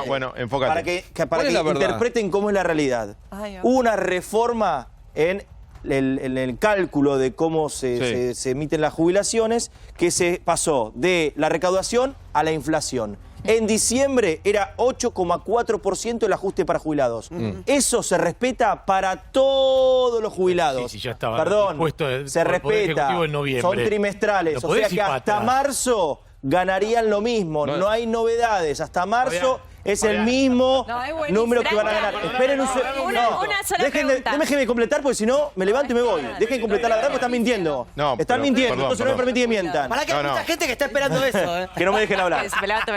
bueno, enfocate. Para que interpreten cómo es la realidad. Hubo una reforma en el cálculo de cómo se emiten las jubilaciones, que se pasó de la recaudación a la inflación. En diciembre era 8,4% el ajuste para jubilados. Eso se respeta para todos los jubilados. Sí, ya estaba. Perdón, se respeta. Son trimestrales. O sea que hasta marzo ganarían lo mismo. No hay novedades. Hasta marzo es el mismo número que van a ganar. Esperen un segundo. Una sola pregunta. Déjenme completar porque si no me levanto y me voy. Dejen completar la verdad porque están mintiendo. Están mintiendo, entonces no me permití que mientan. Para que hay mucha gente que está esperando eso. Que no me dejen hablar.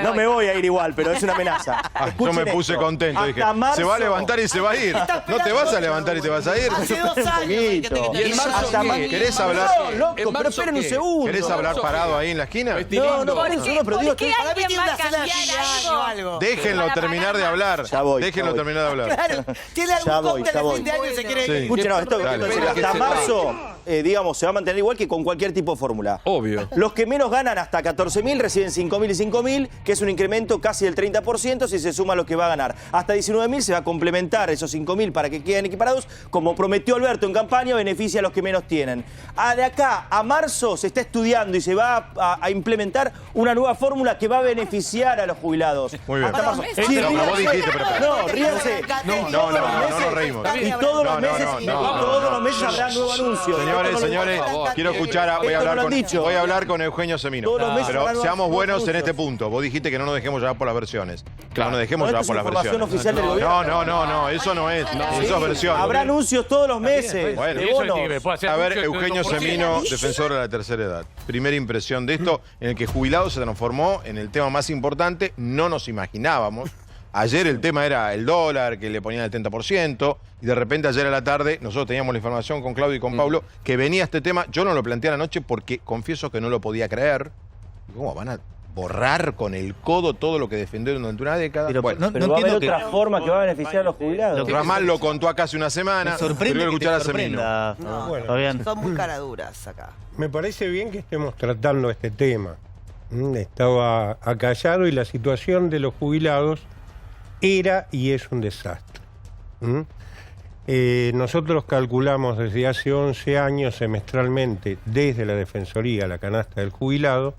No me voy a ir igual, pero es una amenaza. Yo me puse contento. Dije, se va a levantar y se va a ir. No te vas a levantar y te vas a ir. Hace 2 años. ¿Y en marzo qué? ¿Querés hablar? No, loco, pero esperen un segundo. ¿Querés hablar parado ahí en la esquina? No, pero digo que alguien va a cambiar algo. Déjenlo terminar de hablar. Déjenlo terminar de hablar. Claro, tiene algún cóctel de fin de año y se quiere ir. Escuchen, hasta marzo, digamos, se va a mantener igual que con cualquier tipo de fórmula. Obvio. Los que menos ganan hasta 14.000 reciben 5.000 y 5.000, que es un incremento casi del 30% si se suma lo que va a ganar. Hasta 19.000 se va a complementar esos 5.000 para que queden equiparados. Como prometió Alberto en campaña, beneficia a los que menos tienen. De acá a marzo se está estudiando y se va a implementar una nueva fórmula que va a beneficiar a los jubilados. Muy bien. Hasta marzo. Vos dijiste, no, ríanse. No nos reímos. Y todos los meses habrá nuevo anuncio. Señores, quiero escuchar, voy a hablar con Eugenio Semino. Pero seamos buenos en este punto. Vos dijiste que no nos dejemos llevar por las versiones. No nos dejemos llevar por las versiones. Oficial del gobierno. No, eso no es. Eso es versión. Habrá anuncios todos los meses. Bueno, a ver, Eugenio Semino, defensor de la tercera edad. Primera impresión de esto, en el que jubilado se transformó en el tema más importante. No nos imaginábamos. Ayer el tema era el dólar, que le ponían el 30%, y de repente ayer a la tarde nosotros teníamos la información con Claudio y con Pablo que venía este tema. Yo no lo planteé a la noche porque confieso que no lo podía creer. ¿Cómo van a borrar con el codo todo lo que defendieron durante una década? Pero va a haber otra forma que va a beneficiar a los jubilados. Ramal lo contó acá hace una semana. Me sorprende que te sorprenda. Son muy caraduras acá. Me parece bien que estemos tratando este tema. Estaba acallado y la situación de los jubilados era y es un desastre. Nosotros calculamos desde hace 11 años semestralmente desde la Defensoría la canasta del jubilado.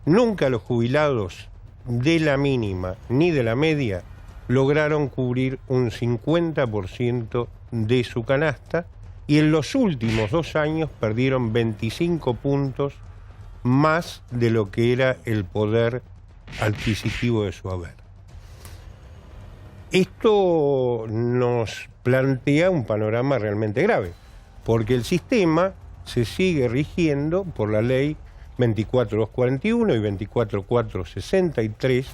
Nunca los jubilados de la mínima ni de la media lograron cubrir un 50% de su canasta y en los últimos 2 años perdieron 25 puntos más de lo que era el poder adquisitivo de su haber. Esto nos plantea un panorama realmente grave, porque el sistema se sigue rigiendo por la ley 24241 y 24463,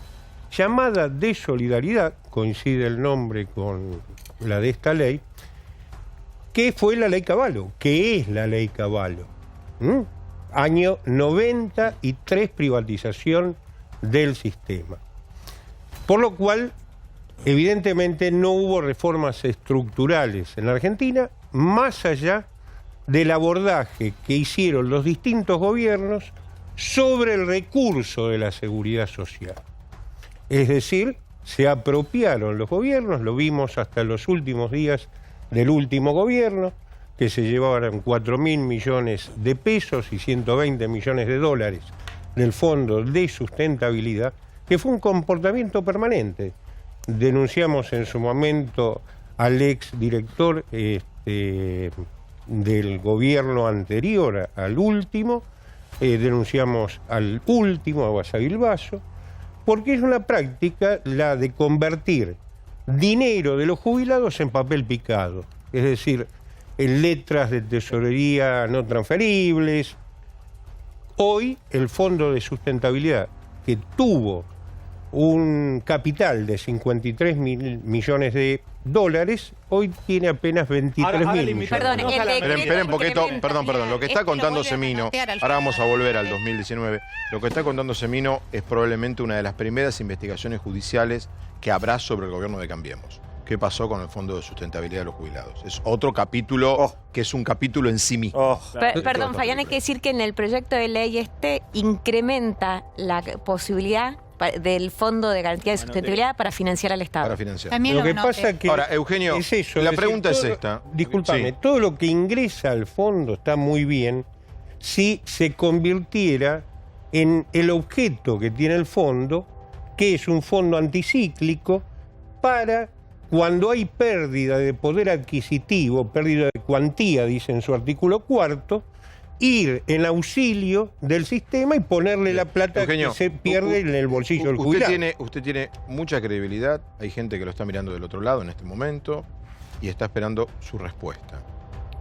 llamada de solidaridad, coincide el nombre con la de esta ley, que fue la ley Cavallo, que es la ley Cavallo. Año 93, privatización del sistema. Por lo cual, evidentemente no hubo reformas estructurales en la Argentina, más allá del abordaje que hicieron los distintos gobiernos sobre el recurso de la seguridad social. Es decir, se apropiaron los gobiernos, lo vimos hasta los últimos días del último gobierno, que se llevaban 4.000 millones de pesos y 120 millones de dólares del Fondo de Sustentabilidad, que fue un comportamiento permanente. Denunciamos en su momento al ex director del gobierno anterior al último, denunciamos al último, a Guasavilbaso, porque es una práctica la de convertir dinero de los jubilados en papel picado, es decir, en letras de tesorería no transferibles. Hoy el Fondo de Sustentabilidad, que tuvo un capital de 53 millones de dólares, hoy tiene apenas 23.000 millones. Perdón, esperen un poquito, perdón. Lo que está contando Semino, ahora vamos a volver al 2019, lo que está contando Semino es probablemente una de las primeras investigaciones judiciales que habrá sobre el gobierno de Cambiemos. ¿Qué pasó con el Fondo de Sustentabilidad de los Jubilados? Es otro capítulo que es un capítulo en sí mismo. Perdón, Fabián, hay que decir que en el proyecto de ley incrementa la posibilidad del Fondo de Garantía de Sustentabilidad para financiar al Estado. Para financiar. También Lo que pasa que ahora, Eugenio, es eso, la es pregunta decir, es esta. Discúlpame, Sí. todo lo que ingresa al fondo está muy bien si se convirtiera en el objeto que tiene el fondo, que es un fondo anticíclico para cuando hay pérdida de poder adquisitivo, pérdida de cuantía, dice en su artículo 4, ir en auxilio del sistema y ponerle la plata Eugenio, que se pierde en el bolsillo del jubilado. Usted tiene mucha credibilidad, hay gente que lo está mirando del otro lado en este momento y está esperando su respuesta.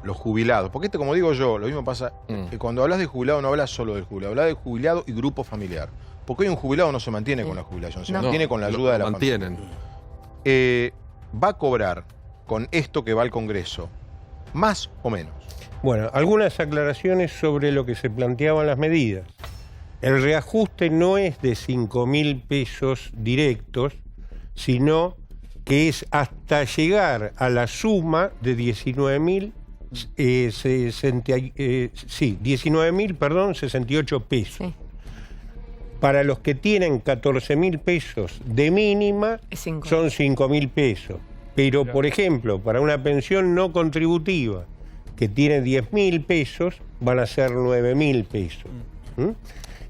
Los jubilados, porque como digo yo, lo mismo pasa, que cuando hablas de jubilado no hablas solo del jubilado, hablas de jubilado y grupo familiar. Porque hoy un jubilado no se mantiene con la jubilación, se mantiene con la ayuda de la familia. ¿Va a cobrar con esto que va al Congreso más o menos? Bueno, algunas aclaraciones sobre lo que se planteaban las medidas. El reajuste no es de 5.000 pesos directos, sino que es hasta llegar a la suma de 19.068 pesos. Sí. Para los que tienen 14.000 pesos de mínima, son 5.000 pesos. Pero, por ejemplo, para una pensión no contributiva, que tiene 10.000 pesos, van a ser 9.000 pesos.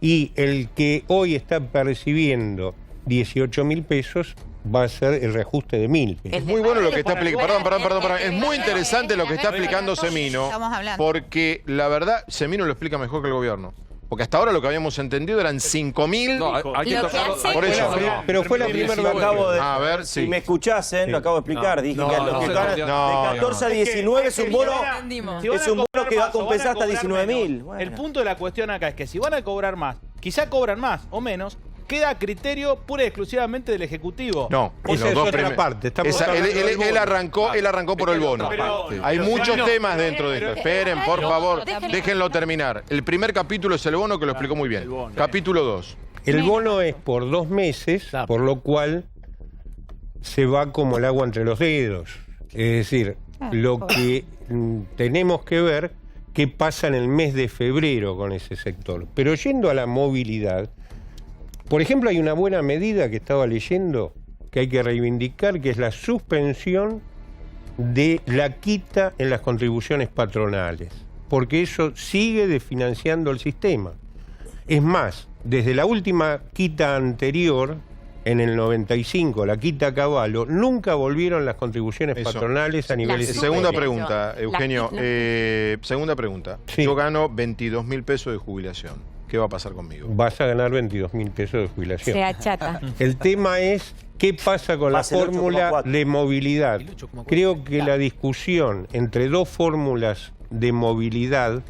Y el que hoy está percibiendo 18.000 pesos, va a ser el reajuste de 1.000 pesos. Es muy bueno lo que está explicando. Perdón. Es muy interesante lo que está explicando Semino, porque la verdad, Semino lo explica mejor que el gobierno. Porque hasta ahora lo que habíamos entendido eran 5.000. No, hay que tocarlo. Por eso. Pero fue la primera vez. A ver, sí. Si me escuchasen, lo acabo de explicar. Dije que los que ganan de 14 a 19 es un bono que va a compensar hasta 19.000. Bueno. El punto de la cuestión acá es que si van a cobrar más, quizá cobran más o menos, queda a criterio pura y exclusivamente del Ejecutivo. No, esa es otra parte. Él arrancó por el bono. Hay muchos temas dentro de esto. Esperen, por favor, déjenlo terminar. El primer capítulo es el bono, que lo explicó muy bien. Capítulo 2. El bono es por 2 meses, por lo cual se va como el agua entre los dedos. Es decir, lo que tenemos que ver qué pasa en el mes de febrero con ese sector. Pero yendo a la movilidad, por ejemplo, hay una buena medida que estaba leyendo que hay que reivindicar, que es la suspensión de la quita en las contribuciones patronales, porque eso sigue desfinanciando el sistema. Es más, desde la última quita anterior, en el 95, la quita Cavallo, nunca volvieron las contribuciones patronales a nivel... Segunda pregunta, Eugenio. Segunda pregunta. Sí. Yo gano 22.000 pesos de jubilación. ¿Qué va a pasar conmigo? Vas a ganar 22.000 pesos de jubilación. Se achata. El tema es qué pasa con la fórmula de movilidad. Creo que la discusión entre dos fórmulas de movilidad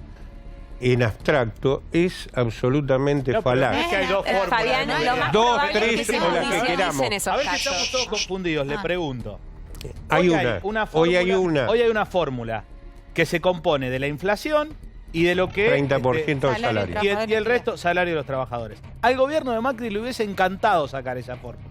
en abstracto es absolutamente falaz. Es que hay dos fórmulas. Fabián, lo más Dos, probable es tres, que se o las que judicialicen queramos. esos A ver si casos. estamos todos confundidos, le pregunto. Hay Hoy una. Hoy hay una. Hoy hay una fórmula que se compone de la inflación y de lo que... 30% del salario. Y el resto, salario de los trabajadores. Al gobierno de Macri le hubiese encantado sacar esa fórmula.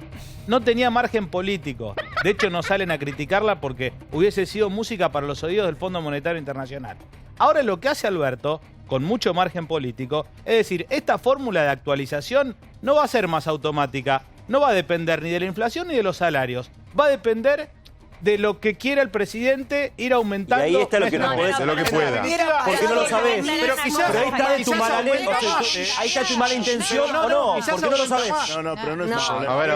No tenía margen político. De hecho, no salen a criticarla porque hubiese sido música para los oídos del Fondo Monetario Internacional. Ahora lo que hace Alberto, con mucho margen político, es decir, esta fórmula de actualización no va a ser más automática, no va a depender ni de la inflación ni de los salarios. Va a depender de lo que quiera el presidente ir aumentando. Y ahí está lo que no podés de lo que pueda. Porque no lo sabés. Pero quizás Pero ahí está de tu mala aumenta más. ahí está tu mala intención o no, porque no lo sabés. No, pero no es un problema. A ver.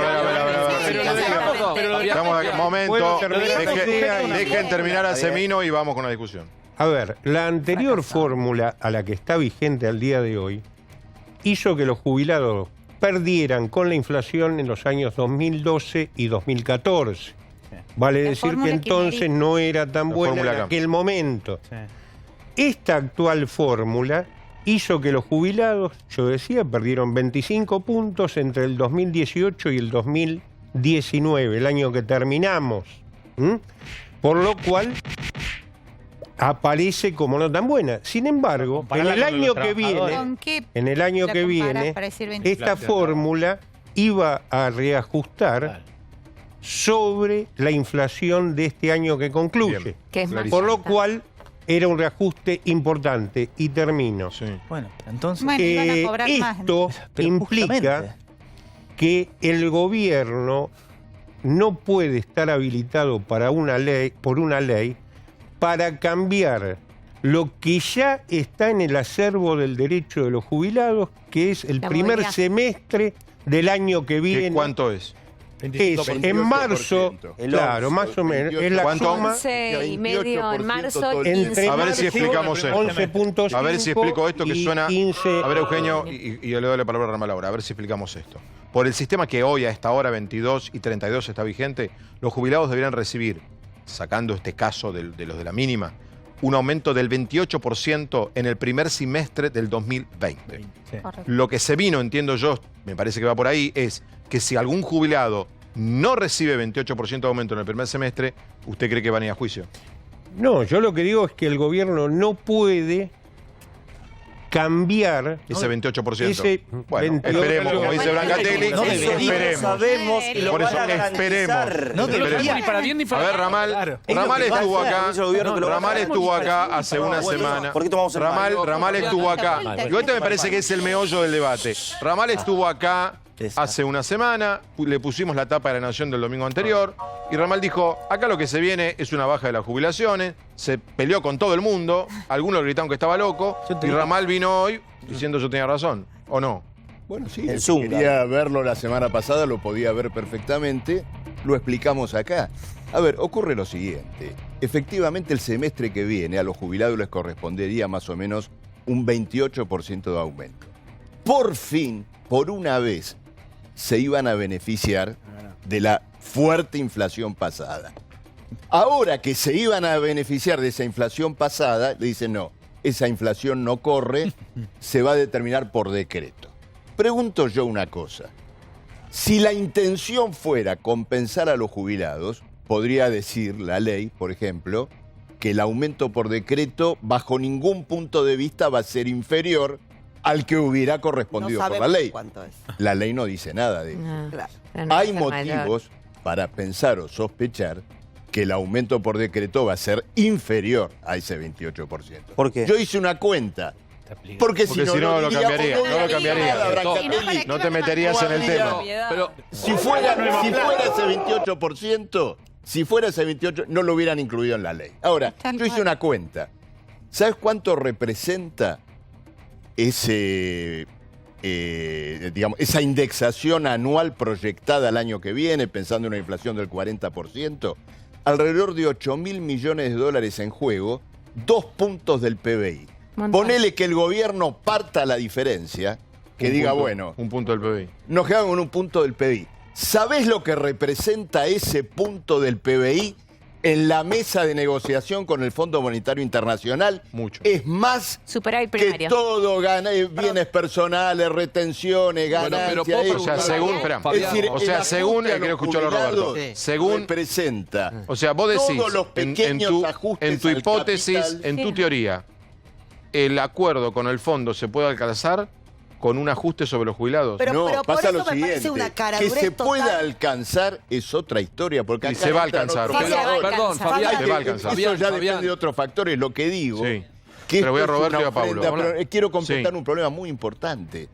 Estamos aquí, momento. Dejen terminar a Semino y vamos con la discusión. A ver, la anterior fórmula a la que está vigente al día de hoy hizo que los jubilados perdieran con la inflación en los años 2012 y 2014. Vale decir que entonces no era tan buena en aquel momento. Esta actual fórmula hizo que los jubilados, yo decía, perdieron 25 puntos entre el 2018 y el 2019, el año que terminamos. Por lo cual aparece como no tan buena. Sin embargo, en el año que viene, esta fórmula iba a reajustar sobre la inflación de este año que concluye. Por lo cual era un reajuste importante. Y termino. Bueno, entonces... esto implica que el gobierno no puede estar habilitado para por una ley para cambiar lo que ya está en el acervo del derecho de los jubilados, que es el primer semestre del año que viene. ¿Cuánto es? Es en marzo, claro, más o menos, es la suma 11,5 en marzo, entre a ver si explicamos esto. 11.5 A ver si explico esto que suena. 15. A ver, Eugenio, y yo le doy la palabra a Ramal ahora, a ver si explicamos esto. Por el sistema que hoy, a esta hora 22 y 32 está vigente, los jubilados deberían recibir, sacando este caso de los de la mínima, un aumento del 28% en el primer semestre del 2020. Lo que se vino, entiendo yo, me parece que va por ahí, es que si algún jubilado no recibe 28% de aumento en el primer semestre, ¿usted cree que van a ir a juicio? No, yo lo que digo es que el gobierno no puede cambiar ese 28%. Ese bueno, 28%. Esperemos, como dice Brancatelli, esperemos. Sabemos y lo por eso van a esperemos. No debería ni para bien ni para mal. A ver, Ramal estuvo acá. Ramal estuvo acá hace una semana. ¿Por qué tomamos el Ramal estuvo acá. Y esto me parece que es el meollo del debate. Ramal estuvo acá hace una semana, le pusimos la tapa de La Nación del domingo anterior, y Ramal dijo, acá lo que se viene es una baja de las jubilaciones, se peleó con todo el mundo, algunos gritaron que estaba loco, y Ramal vino hoy diciendo yo tenía razón, ¿o no? Bueno, sí, quería verlo la semana pasada, lo podía ver perfectamente, lo explicamos acá. A ver, ocurre lo siguiente, efectivamente el semestre que viene a los jubilados les correspondería más o menos un 28% de aumento. Por fin, por una vez, se iban a beneficiar de la fuerte inflación pasada. Ahora que se iban a beneficiar de esa inflación pasada, le dicen no, esa inflación no corre, se va a determinar por decreto. Pregunto yo una cosa, si la intención fuera compensar a los jubilados, podría decir la ley, por ejemplo, que el aumento por decreto bajo ningún punto de vista va a ser inferior al que hubiera correspondido por la ley. La ley no dice nada de eso. Hay motivos para pensar o sospechar que el aumento por decreto va a ser inferior a ese 28%. ¿Por qué? Yo hice una cuenta. Porque si no lo cambiaría. No te meterías en el tema. Pero si fuera ese 28%, no lo hubieran incluido en la ley. Ahora, yo hice una cuenta. ¿Sabes cuánto representa esa indexación anual proyectada al año que viene, pensando en una inflación del 40%? Alrededor de 8.000 millones de dólares en juego, 2 puntos del PBI. Ponele que el gobierno parta la diferencia, que diga, bueno... Un punto del PBI. Nos quedamos con un punto del PBI. ¿Sabés lo que representa ese punto del PBI en la mesa de negociación con el Fondo Monetario Internacional es más que todo, bienes personales, retenciones, ganancias. O sea, según, quiero escucharlo, Roberto. Según representa. O sea, vos decís, todos los pequeños ajustes en tu al hipótesis, capital. en tu teoría, el acuerdo con el fondo se puede alcanzar con un ajuste sobre los jubilados. No, pasa lo siguiente, que se pueda alcanzar es otra historia, porque Y se va a alcanzar. Perdón, Fabián, se va a alcanzar. Eso ya depende de otros factores, lo que digo. Sí. Que Pero voy a esto es Roberto una y a Pablo. ofrenda, pero quiero completar un problema muy importante.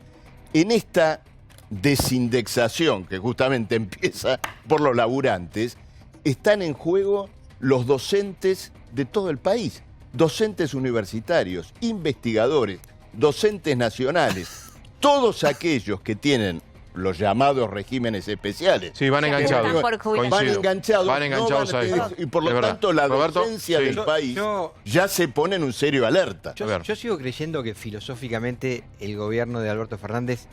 En esta desindexación, que justamente empieza por los laburantes, están en juego los docentes de todo el país. Docentes universitarios, investigadores, docentes nacionales. Todos aquellos que tienen los llamados regímenes especiales. Sí, van enganchados. Van enganchados a esto. y por lo Es verdad. tanto la Roberto, docencia del país ya se pone en un serio alerta. Yo sigo creyendo que filosóficamente el gobierno de Alberto Fernández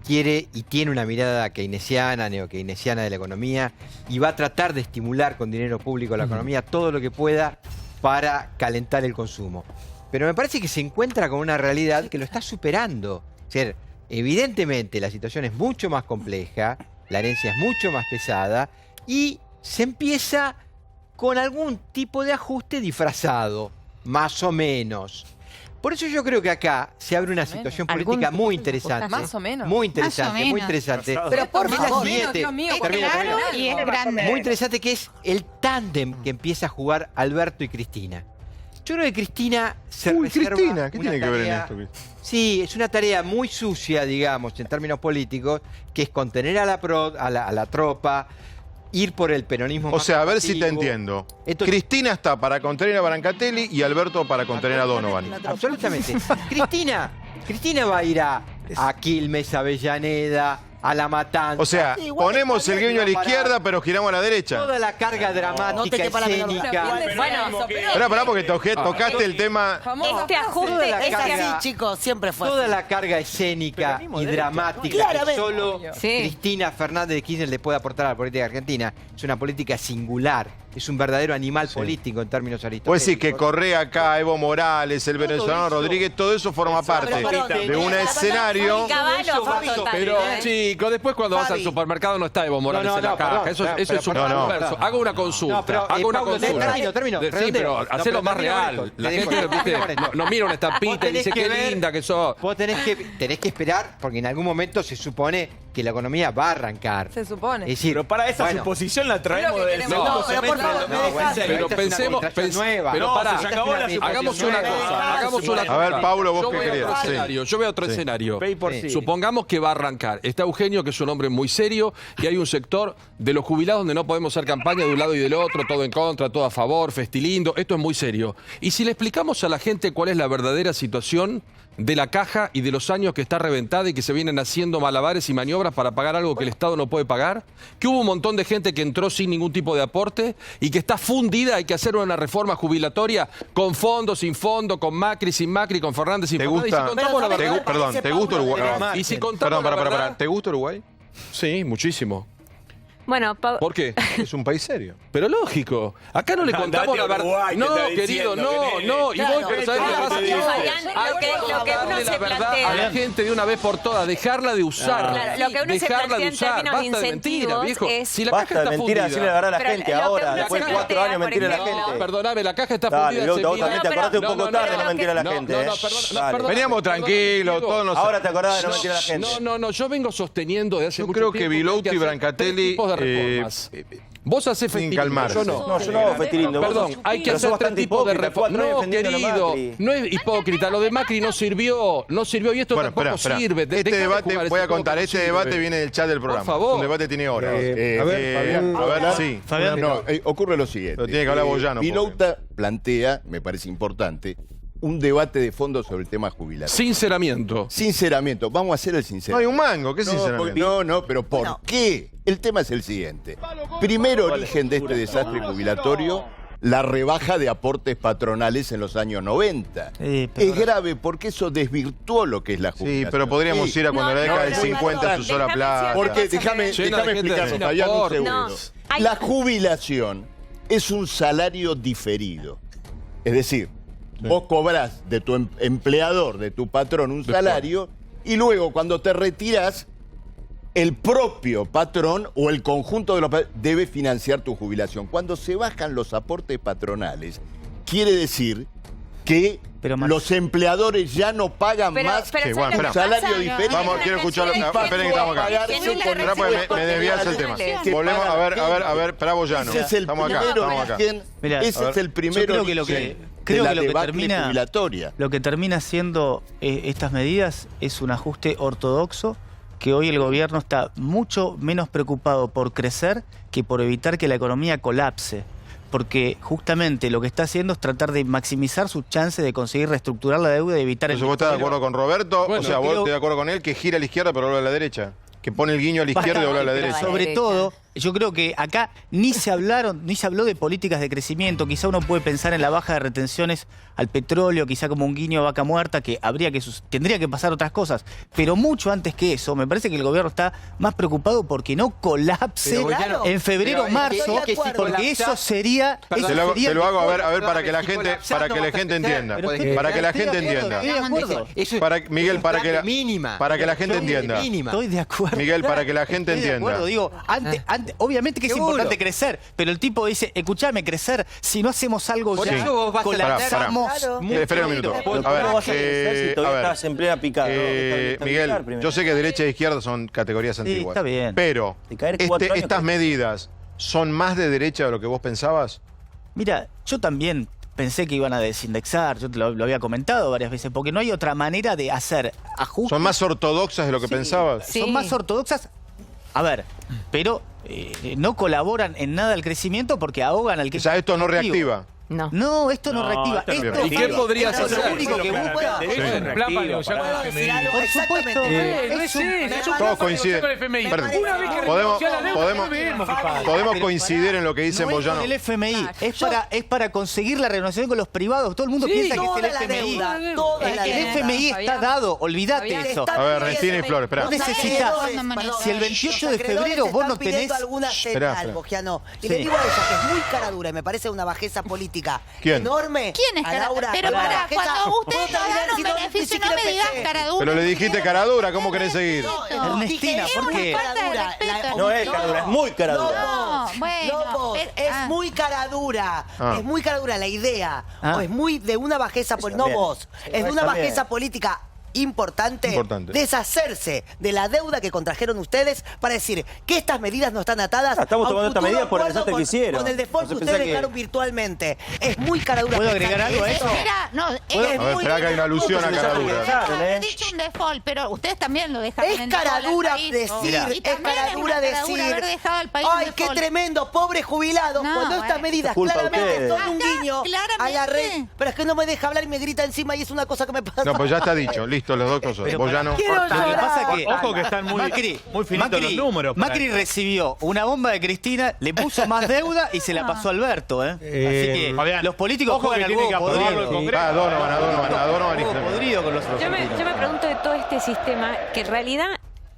quiere y tiene una mirada keynesiana, neokeynesiana de la economía y va a tratar de estimular con dinero público la economía todo lo que pueda para calentar el consumo. Pero me parece que se encuentra con una realidad que lo está superando. Es decir, evidentemente la situación es mucho más compleja, la herencia es mucho más pesada y se empieza con algún tipo de ajuste disfrazado, más o menos. Por eso yo creo que acá se abre una situación política muy interesante. Más o menos. Muy interesante, muy interesante. Pero por Es la favor, siguiente. Dios mío, Termino. y es grande. Muy interesante que es el tándem que empieza a jugar Alberto y Cristina. Yo creo que Cristina se reserva Cristina, ¿qué una tiene que ver en tarea- esto? Sí, es una tarea muy sucia, digamos, en términos políticos, que es contener a la tropa, ir por el peronismo. O sea, a ver si te combativo. entiendo. Cristina está para contener a Brancatelli y Alberto para contener a Donovan. Absolutamente. Cristina va a ir a Quilmes, Avellaneda, a La Matanza. O sea, ponemos el guiño a la izquierda, pero giramos a la derecha. Toda la carga dramática, escénica. Esperá, porque tocaste el tema. Este ajuste Toda la es carga- chicos, siempre fue Toda así. la carga escénica y dramática Claramente. que solo Sí. Cristina Fernández de Kirchner le puede aportar a la política argentina es una política singular, es un verdadero animal político en términos aristotélicos. Puedes decir que Correa acá, Evo Morales, el venezolano eso- Rodríguez, todo eso forma parte de un escenario. Pero, chicos, después cuando vas al Fabi. supermercado no está Evo Morales No, en la no, caja. perdón, Eso pero es un no. verso. Hago una consulta. No, pero, hago una Pablo, consulta. termino, Sí, redondeo. pero No, hacelo más termino real. con esto. La Le gente dejo- ¿viste? termino con esto. No mira una Vos estampita y tenés dice que qué ver- linda que sos. Vos tenés que esperar porque en algún momento se supone que la economía va a arrancar. Se supone. Es decir, Pero para esa bueno, suposición la traemos Creo que del queremos- segundo No, pero por semestre favor, del me 2016. Pero esta es una pensemos, administración nueva. pero No, pará, se acabó la hagamos una suposición. cosa, hagamos una cosa. A ver, Paulo, vos Yo qué veo querías. otro Sí. escenario, Yo veo otro Sí. escenario. Pay por sí. Supongamos que va a arrancar. Está Eugenio, que es un hombre muy serio, y hay un sector de los jubilados donde no podemos hacer campaña de un lado y del otro, todo en contra, todo a favor, festilindo. Esto es muy serio. Y si le explicamos a la gente cuál es la verdadera situación de la caja y de los años que está reventada y que se vienen haciendo malabares y maniobras para pagar algo que el Estado no puede pagar, que hubo un montón de gente que entró sin ningún tipo de aporte y que está fundida, hay que hacer una reforma jubilatoria con fondo, sin fondo, con Macri, sin Macri, con Fernández, sin ¿Te Fernández. gusta? Y si contamos la verdad, Perdón, ¿te gusta Uruguay? y si contamos Perdón, la verdad, ¿te gusta Uruguay? sí, muchísimo. Bueno, ¿Por qué? Es un país serio. Pero lógico, acá no le contamos Andate la a verdad. Uruguay, No, te está querido, diciendo no, que no. Y Claro, vos, pero ¿sabés qué pasa? Fabián, lo que uno Darle se la verdad plantea. a la gente de una vez por todas, dejarla de usar. Claro, lo que uno se dejarla plantea de en usar. términos de Basta de mentira, incentivos viejo. es- Si la Basta caja de está mentira, fundida. decirle la verdad a la Pero gente lo que ahora, uno después se de 4 plantea, años por mentirle a la ejemplo, gente. Perdóname, la caja está Dale, fundida. Leuta, hace vos mil también te años. acordaste un No, poco no, tarde no, de no mentirle a la no, gente. no, ¿eh? no, perdón, no, Dale. perdón. Veníamos tranquilos, todos nos... Ahora te acordás de no mentir a la gente. No, yo vengo sosteniendo de hace Yo mucho creo tiempo que Vilouti hay que y hacer Brancatelli, tres tipos de reformas. Vos hacés sin festilismo, calmarse. yo no. No, yo no hago festilindo. vos Perdón, sos- hay que pero sos hacer tres bastante tipos de hipócrita, reformas. 4 años No, defendiendo a querido, Macri. no es hipócrita. Lo de Macri no sirvió y esto Bueno, tampoco espera. sirve. Este Dejá de debate, jugar voy a ese juego contar, que no este sirve. debate viene del chat del programa. favor. Es un debate tiene horas. A ver, no, ocurre lo siguiente. Pero tiene que hablar Boyano, Vilouta plantea, me parece importante, un debate de fondo sobre el tema jubilatorio. Sinceramiento. Sinceramiento, vamos a hacer el No sinceramiento. hay un mango, ¿qué sinceramiento? No, pero ¿por qué? El tema es el siguiente. Primer origen de este desastre jubilatorio, la rebaja de aportes patronales en los años 90. Es grave porque eso desvirtuó lo que es la jubilación. Sí, pero podríamos ir a cuando la década del 50 se usó la plata. Porque déjame Llena de gente explicarlo, sin Fabián, un aporte. segundo. No, hay- La jubilación es un salario diferido. Es decir, vos cobrás de tu empleador, de tu patrón, un salario, y luego cuando te retirás, el propio patrón o el conjunto de los debe financiar tu jubilación. Cuando se bajan los aportes patronales, quiere decir que los empleadores ya no pagan más que un salario diferente. Vamos, quiero escuchar. Esperen que estamos acá. Me desvías el tema. Volvemos a ver, para Boyano. Estamos acá. Ese es el primero creo que lo que termina siendo estas medidas es un ajuste ortodoxo, que hoy el gobierno está mucho menos preocupado por crecer que por evitar que la economía colapse. Porque justamente lo que está haciendo es tratar de maximizar sus chances de conseguir reestructurar la deuda y evitar Entonces, ¿vos estás de acuerdo con Roberto? Bueno, o sea, vos estás de acuerdo con él que gira a la izquierda pero vuelve a la derecha. Que pone el guiño a la izquierda y vuelve a la derecha. Sobre todo, yo creo que acá ni se habló de políticas de crecimiento. Quizá uno puede pensar en la baja de retenciones al petróleo, quizá como un guiño a vaca muerta, que tendría que pasar otras cosas. Pero mucho antes que eso, me parece que el gobierno está más preocupado porque no colapse en febrero o marzo, porque eso sería... Te lo hago a ver para que la gente entienda. Para que la gente entienda. Miguel, para que la gente entienda. Estoy de acuerdo. Miguel, para que la gente entienda. Digo, obviamente que es importante crecer, pero el tipo dice, escuchame, crecer, si no hacemos algo ya, colapsamos. Espera un minuto. A ver, estás en plena picada. Miguel, yo sé que derecha e izquierda son categorías antiguas. Está bien. Pero, ¿estas medidas son más de derecha de lo que vos pensabas? Mira, yo también pensé que iban a desindexar, yo te lo había comentado varias veces, porque no hay otra manera de hacer ajustes. ¿Son más ortodoxas de lo que pensabas? Sí. Son más ortodoxas, a ver, pero no colaboran en nada al crecimiento porque ahogan al que... O sea, esto no reactiva. No, esto no reactiva. ¿Y qué podrías hacer? Lo único que busca es un plan para negociar con el FMI. Por supuesto. Todos coinciden. Podemos coincidir en lo que dice Boyano. El FMI es para conseguir la renegociación con los privados. Todo el mundo piensa que es el FMI. El FMI está dado, olvídate eso. A ver, Restina y Flores, espera. No necesitas. Si el 28 de febrero vos no tenés... alguna señal, Bogiano. Y le digo a ella que es muy cara dura y me parece una bajeza política enorme. ¿Quién es cara dura? Pero para, cuando ustedes no dan un beneficio, no me digas cara dura. Pero le dijiste cara dura, ¿cómo querés seguir? Ernestina, ¿por qué? No es cara dura, es muy cara dura. No, bueno. Es muy cara dura. Es muy cara dura la idea. O es muy de una bajeza política. No vos. Es de una bajeza política importante deshacerse de la deuda que contrajeron ustedes para decir que estas medidas no están atadas. Estamos tomando estas medidas por el desastre que hicieron. Con el default que ustedes dejaron virtualmente. Es muy cara dura. ¿Puedo agregar algo a eso? Mira, no, Esperá que hay una alusión a cara dura. He dicho un default, pero ustedes también lo dejaron. Es cara dura decir, es cara dura decir. Ay, qué tremendo, pobres jubilados. Cuando estas medidas claramente son un guiño a la red. Pero es que no me deja hablar y me grita encima y es una cosa que me pasa. No, pues ya está dicho, listo. Los dos cosas. Boyano. Lo que pasa es que ojo que están muy finitos los números. Macri recibió una bomba de Cristina, le puso más deuda y se la pasó a Alberto. Así que Fabián, los políticos ojo juegan que tienen que aprobarlo el Congreso. Podrido con los Yo me pregunto de todo este sistema que en realidad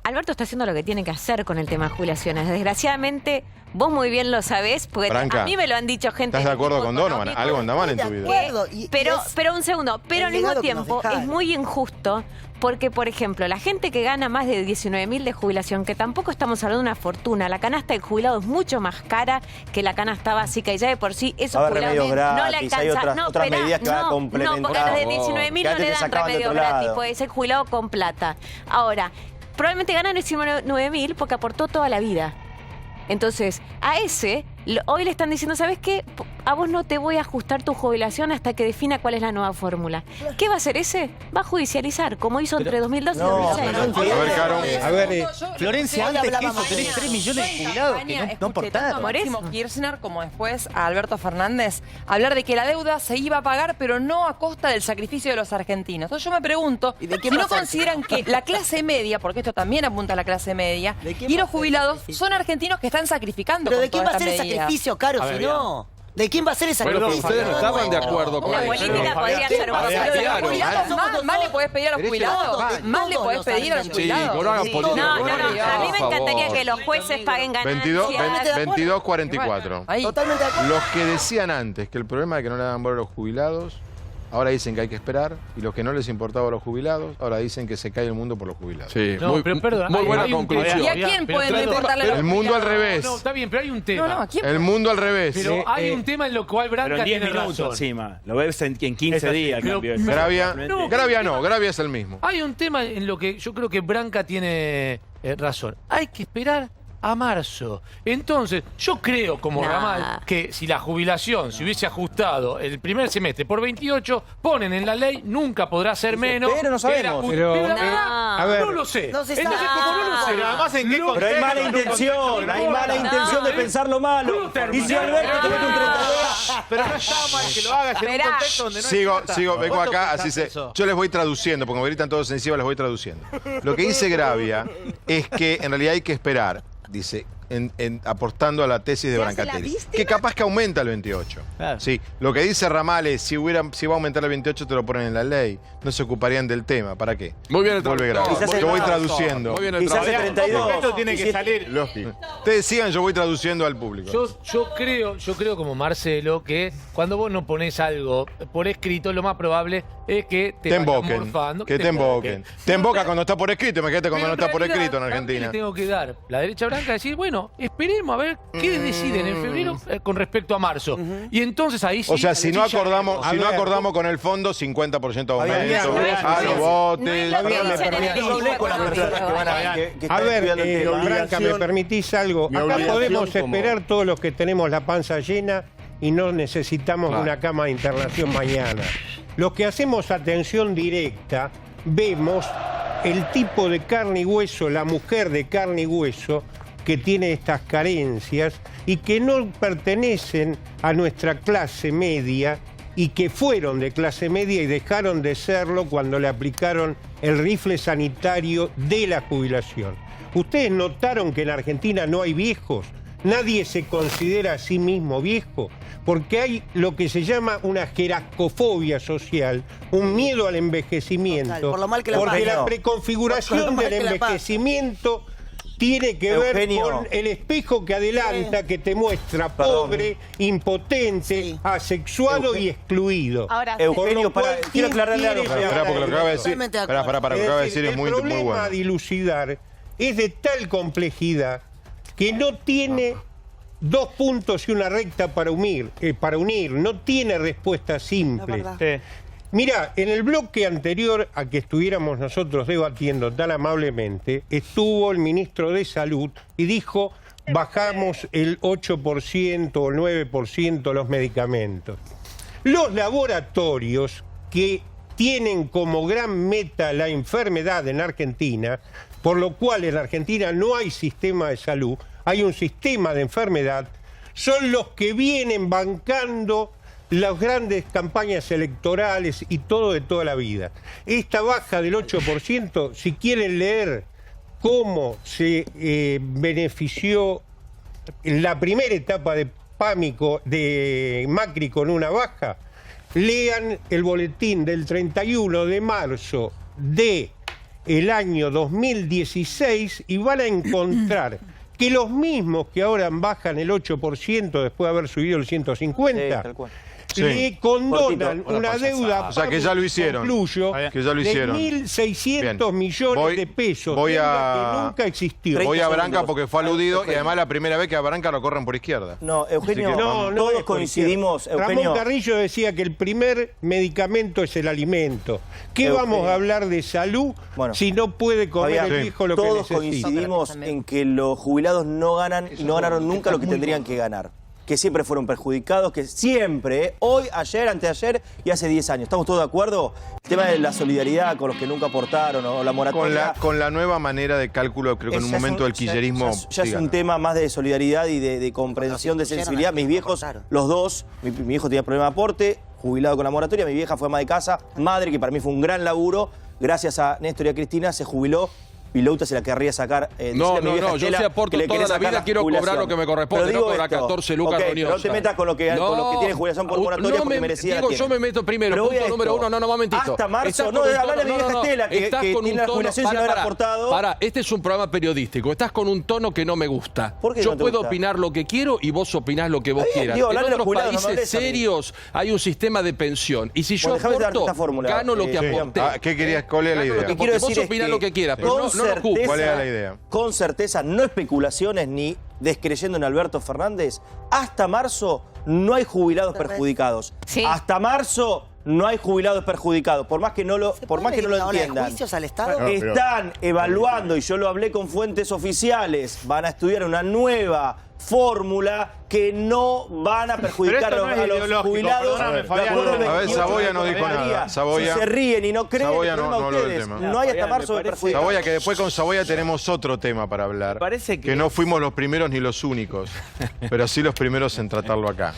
Alberto está haciendo lo que tiene que hacer con el tema de jubilaciones. Desgraciadamente, vos muy bien lo sabés, porque Branca, a mí me lo han dicho gente... ¿Estás de acuerdo con Donovan? Algo anda mal en tu vida. Pero un segundo, pero al mismo tiempo es muy injusto porque, por ejemplo, la gente que gana más de 19.000 de jubilación, que tampoco estamos hablando de una fortuna, la canasta de jubilado es mucho más cara que la canasta básica y ya de por sí esos jubilados no le alcanza. Hay otras medidas que van a complementar. No, porque a los de 19.000 no le dan remedios gratis, puede ser jubilado con plata. Ahora, probablemente ganan 19.000 porque aportó toda la vida. Entonces, a ese, hoy le están diciendo, ¿sabes qué? A vos no te voy a ajustar tu jubilación hasta que defina cuál es la nueva fórmula. ¿Qué va a hacer ese? Va a judicializar, como hizo entre 2002 y 2006. A ver, Caro. A ver, Florencia, antes que eso tenés 3 millones de jubilados que no aportaron. Por eso Kirchner, como después a Alberto Fernández, hablar de que la deuda se iba a pagar, pero no a costa del sacrificio de los argentinos. Entonces yo me pregunto, si no consideran que la clase media, porque esto también apunta a la clase media, y los jubilados son argentinos que están sacrificando. ¿Pero con de quién va a todas ser el estas medidas. sacrificio, Caro, si no? ¿De quién va a ser esa Bueno, pero ustedes no estaban de acuerdo con La eso. política podría ser un Más le podés pedir a los jubilados. Más le podés pedir a los jubilados. Chicos, no hagan política. No, por a mí me favor. encantaría que los jueces paguen ganancias. 22.44. Totalmente de acuerdo. Los que decían antes que el problema es que no le dan bola a los jubilados, ahora dicen que hay que esperar, y los que no les importaba a los jubilados, ahora dicen que se cae el mundo por los jubilados. Sí, No, pero perdón, muy buena hay un tema. conclusión. ¿Y a quién Pero pueden claro, importarle a los El mundo al jubilados? revés. No, está bien, pero hay un tema. No, ¿a quién? El mundo al revés. Pero hay un tema en lo cual Pero Branca en 10 tiene minutos razón. encima. Lo ves en 15 Es así, días. pero- Cambio. Gravia No. Gravia es el mismo. Hay un tema en lo que yo creo que Branca tiene razón. Hay que esperar a marzo. Entonces, yo creo como Nah. Ramal que si la jubilación se hubiese ajustado el primer semestre por 28, ponen en la ley, nunca podrá ser menos. pero no sabemos. Pero, la Pero, verdad, a ver, no lo sé. no se Entonces, sabe. como no lo sé, Pero además, ¿en qué no- Pero hay mala intención. Hay mala intención de pensar lo malo. Y si Alberto te mete un 32. Pero no está mal que lo hagas en un Esperá. contexto donde no exista. Sigo, vengo ¿Vos acá, pensás así se. eso? Yo les voy traduciendo, porque me gritan todos encima, les voy traduciendo. Lo que dice Gravia es que en realidad hay que esperar, dice, aportando a la tesis de Brancatelli, que capaz que aumenta el 28. Claro. Sí, lo que dice Ramal es, si va a aumentar el 28 te lo ponen en la ley, no se ocuparían del tema, ¿para qué? Muy bien el Vuelve trabajo. Gravia. Quizás Yo voy el- traduciendo. Muy bien el Quizás el trabajo. 32. Esto tiene que salir. Ustedes sigan, yo voy traduciendo al público. Yo creo como Marcelo que cuando vos no pones algo por escrito, lo más probable es que te Te vayan emboquen. morfando, Que te emboquen. Te emboca cuando está por escrito, imagínate cuando Pero no está por realidad, escrito en también Argentina. le tengo que dar la derecha blanca, decir, bueno, esperemos a ver qué deciden en febrero con respecto a marzo. Y entonces ahí sí. O sea, si no sí ya- acordamos, A si no ver, acordamos con el fondo, 50% de Fabián, aumento, a los votos. No es lo que Fabián, me dicen en el permitís- Yo hablé con las personas que van a que A están ver, estudiando el tema. Branca, ¿me permitís algo? mi Acá obligación podemos como- esperar todos los que tenemos la panza llena y no necesitamos Claro. una cama de internación mañana. Los que hacemos atención directa, vemos el tipo de carne y hueso, la mujer de carne y hueso, que tiene estas carencias y que no pertenecen a nuestra clase media y que fueron de clase media y dejaron de serlo cuando le aplicaron el rifle sanitario de la jubilación. ¿Ustedes notaron que en Argentina no hay viejos? Nadie se considera a sí mismo viejo, porque hay lo que se llama una jerarcofobia social, un miedo al envejecimiento, Total, por lo mal que la porque pasa. la preconfiguración Por lo mal del que la pasa. envejecimiento tiene que ver Eugenio. con el espejo que adelanta, que te muestra Perdón. pobre, impotente, Sí. asexuado y excluido. Ahora, Eugenio, Por lo cual, quiero ¿quién aclararle algo. quiere Fabián. Esperá, porque lo que acaba de decir, Totalmente de esperá, acuerdo. lo que acaba de decir es muy, el muy problema a bueno. dilucidar es de tal complejidad que no tiene dos puntos y una recta para unir, no tiene respuestas simples. Sí. Mira, en el bloque anterior a que estuviéramos nosotros debatiendo tan amablemente, estuvo el ministro de Salud y dijo, bajamos el 8% o el 9% los medicamentos. Los laboratorios que tienen como gran meta la enfermedad en Argentina, por lo cual en Argentina no hay sistema de salud, hay un sistema de enfermedad, son los que vienen bancando las grandes campañas electorales y todo de toda la vida. Esta baja del 8%, si quieren leer cómo se benefició la primera etapa de Pámico, de Macri con una baja, lean el boletín del 31 de marzo de el año 2016 y van a encontrar que los mismos que ahora bajan el 8% después de haber subido el 150, Sí, tal cual. le condonan Cortito. una deuda, O sea, que ya lo hicieron. concluyo, Que ya lo hicieron. de 1.600 Bien. millones de pesos, voy deuda a- que nunca existió. Voy a Branca segundos. porque fue aludido y además la primera vez que a Branca lo corren por izquierda. No, Eugenio, Así que todos es por coincidimos, izquierda. Eugenio. Ramón Carrillo decía que el primer medicamento es el alimento. ¿Qué Eugenio. vamos a hablar de salud si no puede comer Fabián, el viejo lo que todos necesita? coincidimos en que los jubilados no ganan y no ganaron nunca lo que tendrían que ganar. Que siempre fueron perjudicados, que siempre, hoy, ayer, anteayer y hace 10 años. ¿Estamos todos de acuerdo? El tema de la solidaridad con los que nunca aportaron o la moratoria. Con la nueva manera de cálculo, creo que en un ya es momento el kirchnerismo... Ya es un tema más de solidaridad y de comprensión, de sensibilidad. Mis viejos, los dos, mi hijo tenía problema de aporte, jubilado con la moratoria, mi vieja fue ama de casa, madre, que para mí fue un gran laburo, gracias a Néstor y a Cristina se jubiló Pilouta se la querría sacar. No, yo se aporto toda la vida, quiero cobrar lo que me corresponde, no cobrar 14 lucas no te metas con lo que tiene jubilación corporatoria porque merecía. Digo, yo me meto primero, punto número 1, no, momentito. Hasta marzo, hablale a mi vieja Estela, que tiene la jubilación sin haber aportado. Este es un programa periodístico, estás con un tono que no me gusta. Yo puedo opinar lo que quiero y vos opinás lo que vos quieras. En otros países serios hay un sistema de pensión. Y si yo aporto, gano lo que aporté. ¿Qué querías? ¿Cuál es la idea? Lo que quiero decir vos opinás lo que quieras, pero no lo ocupo. ¿Cuál era la idea? Con certeza, no especulaciones ni descreyendo en Alberto Fernández, hasta marzo no hay jubilados perjudicados. Sí. Hasta marzo no hay jubilados perjudicados, por más que no lo entiendan. ¿Juicios al Estado? Están evaluando, y yo lo hablé con fuentes oficiales, van a estudiar una nueva fórmula que no van a perjudicar a los jubilados. A ver, Saboya no dijo nada. Saboya, si se ríen y no creen, Saboya no habló del tema. No hay hasta marzo de perjudicar. Saboya, que después con Saboya tenemos otro tema para hablar. Parece que no fuimos los primeros ni los únicos, pero sí los primeros en tratarlo acá.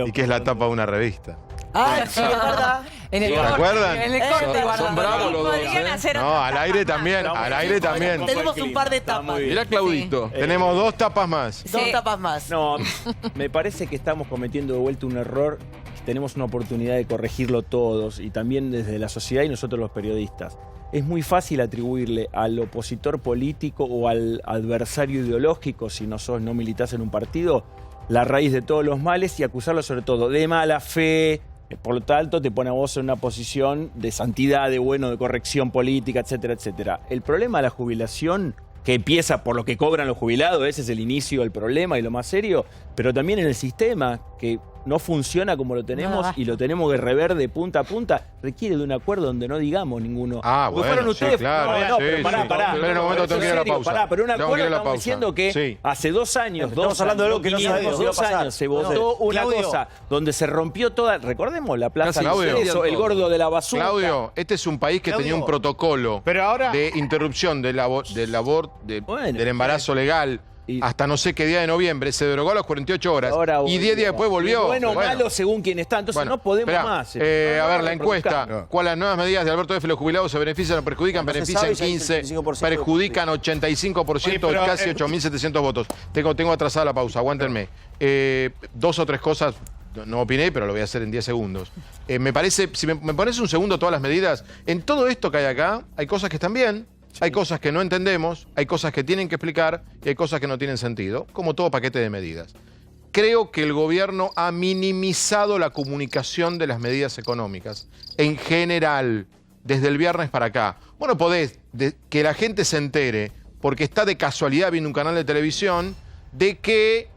Y que es la tapa de una revista. Ah, sí, es verdad. ¿Se acuerdan? En el corte, Son bravos los dos. No, al aire también, al aire también. Tenemos un par de tapas. Mirá, Claudito. Tenemos 2 tapas más. 2 tapas más. No, me parece que estamos cometiendo de vuelta un error. Tenemos una oportunidad de corregirlo todos y también desde la sociedad y nosotros los periodistas. Es muy fácil atribuirle al opositor político o al adversario ideológico, si no militás en un partido, la raíz de todos los males y acusarlo sobre todo de mala fe. Por lo tanto, te pone a vos en una posición de santidad, de de corrección política, etcétera, etcétera. El problema de la jubilación, que empieza por lo que cobran los jubilados, ese es el inicio del problema y lo más serio, pero también en el sistema, que no funciona como lo tenemos y lo tenemos que rever de punta a punta, requiere de un acuerdo donde no digamos ninguno. Bueno, fueron ustedes, claro. Pero pará. Pero en un momento tengo que ir a la pausa. Pero un acuerdo estamos diciendo que hace 2 años, estamos hablando de algo que no sabemos si va a 2 pasar. años se votó una cosa donde se rompió toda, recordemos la plaza el gordo de la basura. Claudio, este es un país que tenía un protocolo de interrupción del embarazo legal hasta no sé qué día de noviembre, se derogó a las 48 horas y 10 días después volvió. Bueno o malo según quien está, entonces no podemos más. A ver, la encuesta. ¿Cuáles nuevas medidas de Alberto F? Los jubilados se benefician o perjudican? Benefician 15, perjudican 85% de casi 8.700 votos. Tengo atrasada la pausa, aguántenme. 2 o 3 cosas. No opiné, pero lo voy a hacer en 10 segundos. Me parece, si me pones un segundo todas las medidas, en todo esto que hay acá, hay cosas que están bien, hay cosas que no entendemos, hay cosas que tienen que explicar y hay cosas que no tienen sentido, como todo paquete de medidas. Creo que el gobierno ha minimizado la comunicación de las medidas económicas, en general, desde el viernes para acá. Bueno, podés que la gente se entere, porque está de casualidad viendo un canal de televisión, de que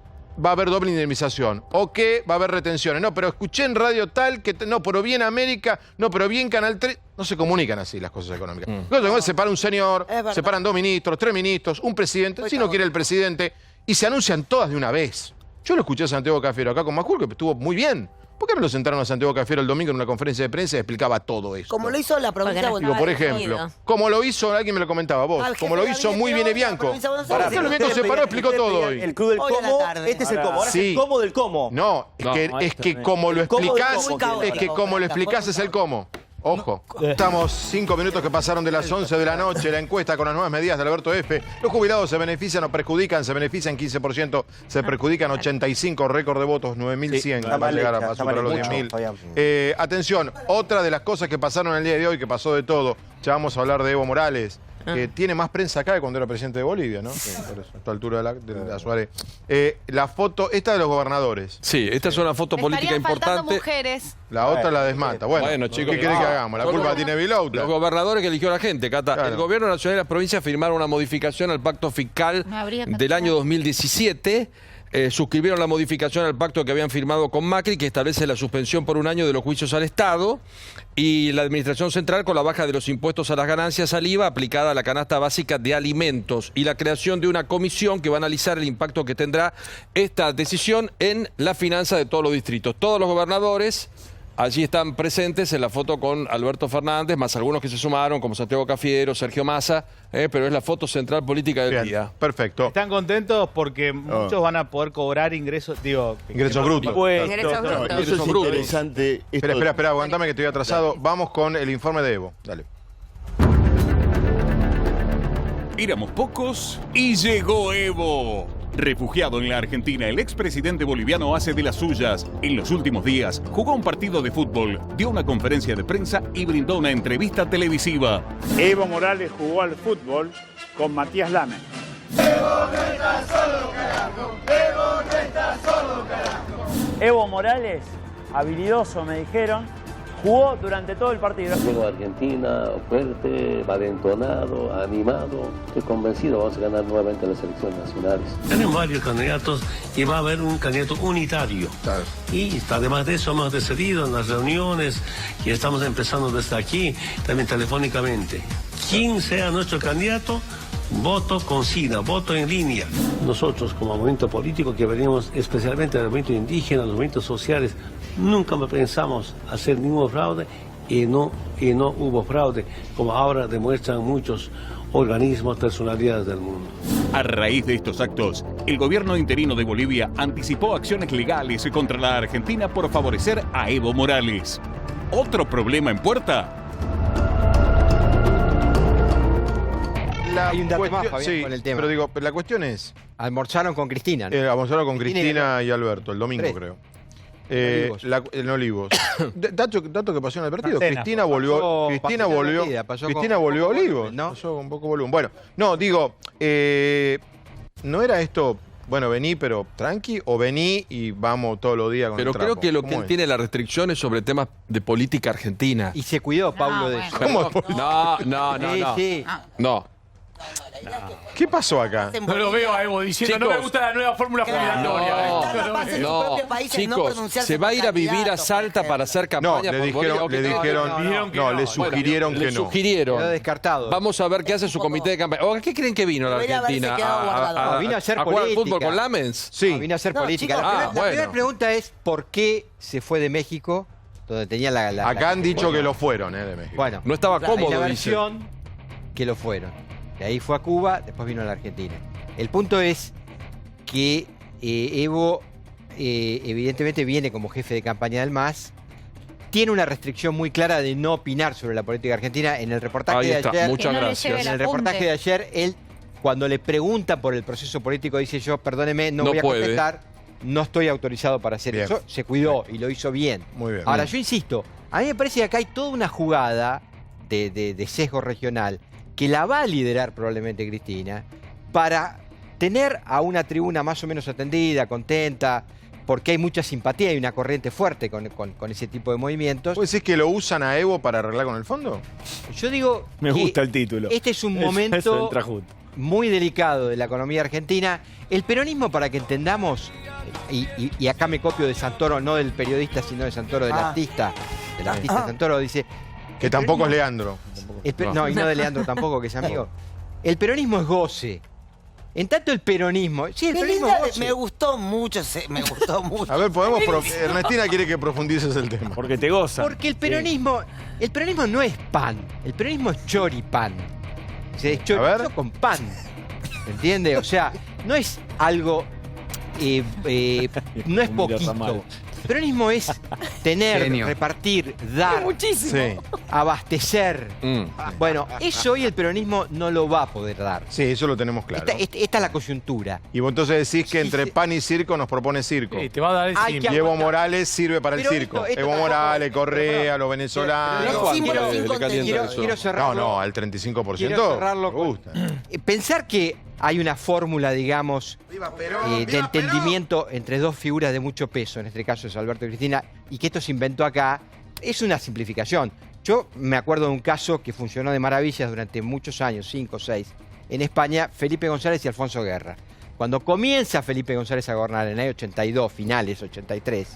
va a haber doble indemnización o que va a haber retenciones. No, pero escuché en radio tal que no, pero vi en América, no, pero vi en Canal 3. No se comunican así las cosas económicas. Se para un señor, se paran 2 ministros, 3 ministros, un presidente, si no quiere el presidente, y se anuncian todas de una vez. Yo lo escuché a Santiago Cafiero acá con Majul, que estuvo muy bien. ¿Por qué no lo sentaron a Santiago Cafiero el domingo en una conferencia de prensa y explicaba todo eso? Como lo hizo la provincia de Buenos Aires. Por ejemplo, como lo hizo, alguien me lo comentaba vos, como lo hizo muy bien Bianco. Bianco se paró, explicó todo hoy. El club del cómo, este es el cómo. Ahora es el cómo del cómo. No, es que como lo explicás es el cómo. Ojo, estamos 5 minutos que pasaron de las 11 de la noche, la encuesta con las nuevas medidas de Alberto F. Los jubilados se benefician o perjudican, se benefician 15%, se perjudican 85, récord de votos 9.100, va a llegar a superar los 10.000. Atención, otra de las cosas que pasaron el día de hoy, que pasó de todo, ya vamos a hablar de Evo Morales, que tiene más prensa acá que cuando era presidente de Bolivia, ¿no? Por eso, a esta altura de la Suárez. La foto, esta de los gobernadores. Sí, esta es una foto política importante. Mujeres. La otra la desmata. Bueno, chicos, ¿qué querés que hagamos? La culpa tiene Vilouta. Los gobernadores que eligió la gente, Cata. Claro. El gobierno nacional y las provincias firmaron una modificación al pacto fiscal del año 2017. Suscribieron la modificación al pacto que habían firmado con Macri, que establece la suspensión por 1 año de los juicios al Estado, y la Administración Central con la baja de los impuestos a las ganancias al IVA aplicada a la canasta básica de alimentos, y la creación de una comisión que va a analizar el impacto que tendrá esta decisión en la finanza de todos los distritos. Todos los gobernadores allí están presentes en la foto con Alberto Fernández, más algunos que se sumaron, como Santiago Cafiero, Sergio Massa, pero es la foto central política del día. Perfecto. Están contentos porque muchos van a poder cobrar ingresos, ingresos brutos. Eso es interesante. Espera, aguantame que estoy atrasado. Vamos con el informe de Evo. Dale. Éramos pocos y llegó Evo. Refugiado en la Argentina, el expresidente boliviano hace de las suyas. En los últimos días, jugó un partido de fútbol, dio una conferencia de prensa y brindó una entrevista televisiva. Evo Morales jugó al fútbol con Matías Lamen. Evo no está solo, carajo. Evo no está solo, carajo. Evo Morales, habilidoso, me dijeron, jugó durante todo el partido. Llego a Argentina fuerte, valentonado, animado. Estoy convencido, vamos a ganar nuevamente las elecciones nacionales. Tenemos varios candidatos y va a haber un candidato unitario. Claro. Y además de eso hemos decidido en las reuniones y estamos empezando desde aquí, también telefónicamente. Quien sea nuestro candidato, voto consigna, voto en línea. Nosotros como movimiento político que venimos especialmente del movimiento indígena, los movimientos sociales, nunca pensamos hacer ningún fraude y no hubo fraude, como ahora demuestran muchos organismos, personalidades del mundo. A raíz de estos actos, el gobierno interino de Bolivia anticipó acciones legales contra la Argentina por favorecer a Evo Morales. ¿Otro problema en puerta? Hay un dato más, Fabián, sí, con el tema. pero digo, la cuestión es... Almorzaron con Cristina, ¿no? Almorzaron con Cristina y Alberto, el domingo creo. En Olivos. Dato que pasó en el partido. Cristina volvió a Olivos. ¿No? Pasó con poco volumen. Bueno, no, digo, ¿no era esto, bueno, vení pero tranqui, o vení y vamos todos los días con Pero el trapo? creo que lo que él tiene las restricciones sobre temas de política argentina. Y se cuidó, Pablo, de eso. ¿Cómo? No. ¿Qué pasó acá? No lo veo a Evo diciendo, no me gusta la nueva fórmula jubilatoria. Chicos, se va a ir a vivir a Salta para hacer campaña le por Bolivia. le sugirieron que Le no. sugirieron. Quedó descartado. Vamos a ver qué hace su comité de campaña. ¿O a qué creen que vino la Argentina? Vino a hacer ¿A jugar política. fútbol con Lamens? Sí. No, vino a hacer política. chicos, La primera pregunta es, ¿por qué se fue de México? Donde tenía Acá han dicho que lo fueron, de México. Bueno, no estaba cómodo, hay la dice. versión que lo fueron. De ahí fue a Cuba, después vino a la Argentina. El punto es que Evo evidentemente viene como jefe de campaña del MAS. Tiene una restricción muy clara de no opinar sobre la política argentina. En el reportaje de ayer, muchas gracias. En el reportaje de ayer, él, cuando le preguntan por el proceso político, dice yo, perdóneme, no voy a contestar, no estoy autorizado para hacer eso. Se cuidó y lo hizo bien. Muy bien. Ahora, yo insisto, a mí me parece que acá hay toda una jugada de sesgo regional que la va a liderar probablemente Cristina para tener a una tribuna más o menos atendida, contenta, porque hay mucha simpatía y una corriente fuerte con ese tipo de movimientos. ¿Vos decís que lo usan a Evo para arreglar con el fondo? Yo digo Me gusta el título. Este es un momento muy delicado de la economía argentina. El peronismo, para que entendamos, y acá me copio de Santoro, no del periodista, sino de Santoro, del artista Santoro, dice... Que tampoco es Leandro. No, y no de Leandro tampoco, que es amigo. El peronismo es goce. En tanto el peronismo... Sí, el peronismo es goce. Me gustó mucho, A ver, Ernestina quiere que profundices el tema. Porque te goza. Porque el peronismo no es pan. El peronismo es choripán. O sea, es chorizo con pan. ¿Entiendes? O sea, no es algo... no es poquito. El peronismo es tener, repartir, dar, abastecer. Bueno, eso hoy el peronismo no lo va a poder dar. Sí, eso lo tenemos claro. Esta es la coyuntura. Y vos entonces decís que entre pan y circo nos propone circo. Te va a dar el y Evo Morales sirve para el circo. Evo Morales, Correa, los venezolanos. Quiero cerrarlo. No, al 35%. Quiero cerrarlo. Me gusta. Pensar que hay una fórmula, digamos, de entendimiento entre dos figuras de mucho peso, en este caso es Alberto y Cristina, y que esto se inventó acá, es una simplificación. Yo me acuerdo de un caso que funcionó de maravillas durante muchos años, 5 o 6, en España, Felipe González y Alfonso Guerra. Cuando comienza Felipe González a gobernar en el año 82, finales 83,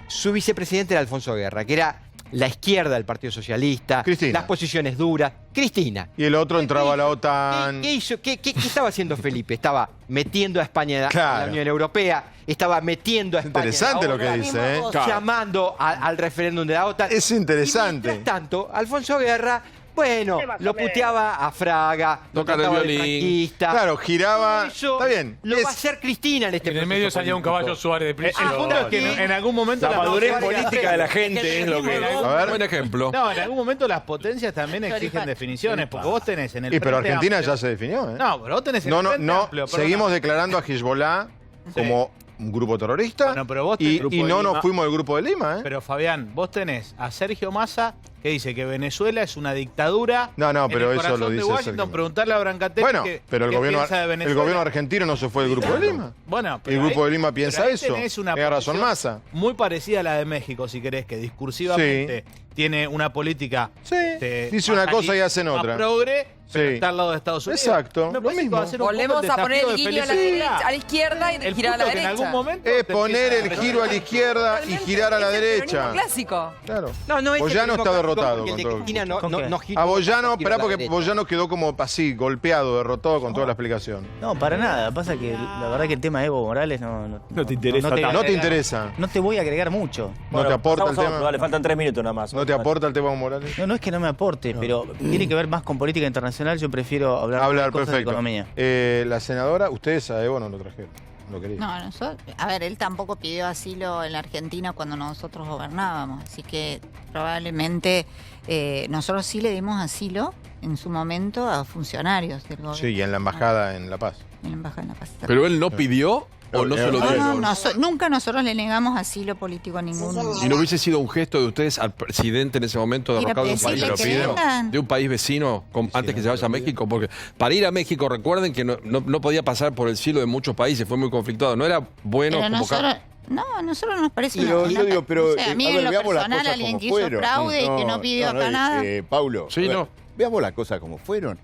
su vicepresidente era Alfonso Guerra, que era la izquierda del Partido Socialista, las posiciones duras. Cristina. Y el otro entraba a la OTAN. ¿Qué hizo? ¿Qué estaba haciendo Felipe? Estaba metiendo a España a la Unión Europea, estaba metiendo a España interesante lo que dice, llamando al referéndum de la OTAN. Es interesante. Y mientras tanto, Alfonso Guerra Bueno, lo puteaba a Fraga, lo Toca el trataba de violín. franquista. Claro, giraba. Eso Está bien. Lo va a hacer Cristina en este En el proceso medio salía un político. caballo Suárez de prisión. El punto es que en algún momento La madurez política de la gente es lo que... A ver. Buen ejemplo. No, en algún momento las potencias también exigen definiciones, porque vos tenés en el Y pero Frente Argentina Amplio- ya se definió, ¿eh? No, pero vos tenés en No, el no, Frente no. Amplio, perdona. Seguimos declarando a Hezbollah como un grupo terrorista. Bueno, pero vos tenés y Grupo y de no Lima. nos fuimos del grupo de Lima, ¿eh? Pero Fabián, vos tenés a Sergio Massa que dice que Venezuela es una dictadura. No, no, en pero el eso corazón lo de dice Washington, Sergio. preguntarle a Brancatelli Bueno, qué pero el piensa de el Venezuela. gobierno argentino no se fue del grupo de Lima. Bueno, El grupo de Lima piensa pero ahí eso. tenés una Tiene razón posición Massa. muy parecida a la de México, si querés, que discursivamente tiene una política. Dice una cosa y hacen más otra. progre, pero Sí. está al lado de Estados Unidos. Exacto, Me lo parece que mismo. va a ser un poco Volvemos el a poner desafío el de guiño Felicidad. a la izquierda y El girar a la punto es que derecha. en algún momento Es te poner empieza el a giro a la izquierda y girar a la Es el peronismo derecha. clásico. Claro. No, es Boyano el está mismo derrotado porque el con de todo. Cristina no ¿Con qué? giró A Boyano, giro esperá, a la porque derecha. Boyano quedó como así, golpeado, derrotado con toda la explicación. No, para nada. Pasa que la verdad que el tema de Evo Morales no te interesa tanto. No te interesa. No te voy a agregar mucho. No te aporta el Pasamos a otro, tema. Dale, faltan 3 minutos nada más. No te aporta el tema Morales. No es que no me aporte, pero tiene que ver más con política internacional. Yo prefiero hablar de cosas de Perfecto. economía. La senadora, ustedes a Evo no lo trajeron. No querían. No, nosotros, a ver, él tampoco pidió asilo en la Argentina cuando nosotros gobernábamos, así que probablemente nosotros sí le dimos asilo en su momento a funcionarios del gobierno. Sí, y en la embajada en La Paz. En la embajada en La Paz. Pero él no pidió o no se lo No, dieron. nunca nosotros le negamos asilo político a ninguno. ¿Y no hubiese sido un gesto de ustedes al presidente en ese momento Ir a derrocado de un país, decirle que vengan. de un país vecino antes que se vaya a México? Porque para ir a México, recuerden que no podía pasar por el cielo de muchos países, fue muy conflictuado. No era bueno Pero convocar... nosotros, no, a nosotros nos parece Pero una- yo digo, pero o sea, a mí a en ver, lo veamos las personal, cosas alguien como que hizo fueron. fraude y que no pidió acá nada. Paulo, Sí, a ver, no. veamos las cosas como fueron.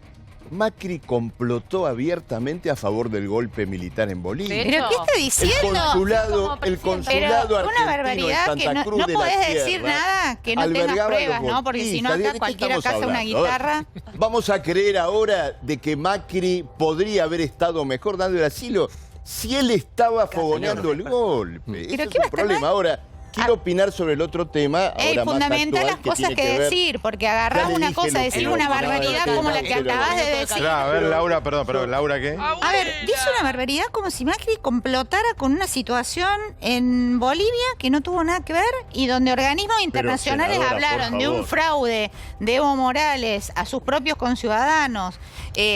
Macri complotó abiertamente a favor del golpe militar en Bolivia. ¿Pero qué está diciendo? El consulado Pero argentino una barbaridad en que Santa no, Cruz no de la podés decir Sierra nada que no tengas albergaba pruebas, los ¿no? Porque si no golpistas. ¿De acá qué cualquiera estamos caza una hablando? A ver, guitarra. Vamos a creer ahora de que Macri podría haber estado mejor dando el asilo si él estaba fogoneando el golpe. Ese es qué va a un estar problema. mal? Ahora, quiero opinar sobre el otro tema. Es ahora más fundamental actual, las cosas tiene que ver- decir, porque Ya agarrar le una dije cosa, lo que decir no una opinaba barbaridad del como la tema, que pero- acabas de decir. A ver, Laura, perdón, pero Laura, ¿qué? A ver, dice una barbaridad como si Macri complotara con una situación en Bolivia que no tuvo nada que ver y donde organismos internacionales senadora, por hablaron de un favor. fraude de Evo Morales a sus propios conciudadanos,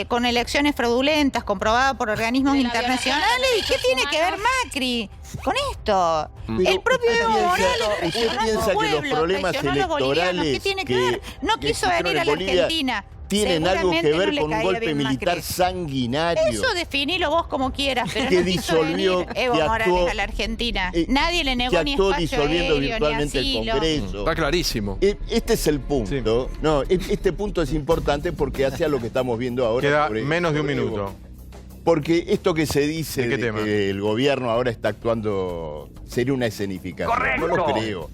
con elecciones fraudulentas comprobadas por organismos internacionales. ¿Y qué tiene que ver Macri con esto? Pero El propio usted Evo piensa- Morales usted traicionó a piensa su que los pueblo, problemas traicionó a los bolivianos. ¿Qué electorales tiene que ver? No que quiso existieron venir a en la Bolivia Argentina. tienen algo que Seguramente ver no le con un caía golpe bien militar Macri. sanguinario. Eso definilo vos como quieras, pero Que no quiso disolvió, venir Evo que Morales actuó- a la Argentina. eh, Nadie le negó que ni actuó espacio disolviendo aéreo, ni virtualmente el asilo. Congreso. Está clarísimo. Este es el punto. No, este punto es importante porque hace a lo que estamos viendo ahora. Queda sobre- menos de un sobre Evo. minuto. Porque esto que se dice ¿De qué de tema? que el gobierno ahora está actuando sería una escenificación. No lo creo.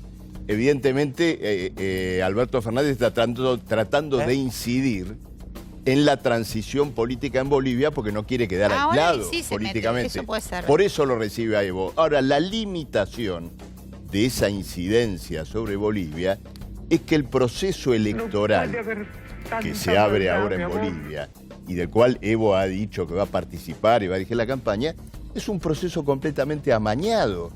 Evidentemente, Alberto Fernández está tratando de incidir en la transición política en Bolivia porque no quiere quedar Ahora aislado sí se mete, políticamente. eso puede ser. Por eso lo recibe a Evo. Ahora, la limitación de esa incidencia sobre Bolivia es que el proceso electoral que se abre ahora en Bolivia y del cual Evo ha dicho que va a participar y va a dirigir la campaña, es un proceso completamente amañado.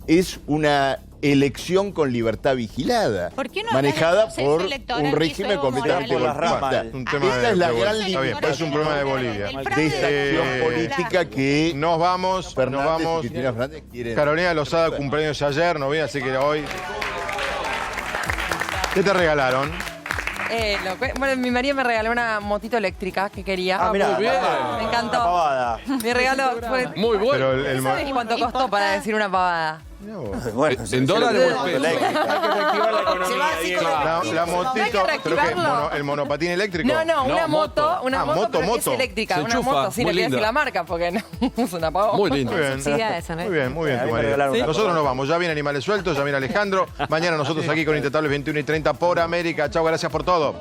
Es una elección con libertad vigilada, ¿Por qué no manejada hablas del proceso por electoral un que régimen hizo Evo completamente Morales? golpista. Un tema Esta es la de gran Bolivia. Está bien, limitación es un problema de Bolivia. de esta acción política que Nos vamos, Fernández nos vamos. y Cristina Fernández quieren. Carolina Lozada cumpleaños ayer, no vi, así que hoy. ¿Qué te regalaron? Bueno, mi marido me regaló una motito eléctrica que quería. Ah, mirá, muy bien. Me encantó. Una pavada. Mi regalo fue... Muy bueno. Pero el ¿Sabes cuánto costó para decir una pavada? Bueno, ¿En dólares o en pesos? Hay que reactivar la economía, Se va así Diego. con La Hay motito, que pero que reactivarlo. el monopatín eléctrico. No, no, una moto, una moto, pero que es moto. eléctrica. Se Una enchufa, moto, sí, muy le voy a decir linda. la marca porque no es una pavada. Muy lindo. Muy bien. Subsidiada esa, ¿no? Muy bien, muy bien. A mí tu me marido. regalaron una Nosotros pavada. nos vamos. Ya viene Animales Sueltos, ya viene Alejandro. Mañana nosotros aquí con Intentables 21:30 por América. Chao, gracias por todo.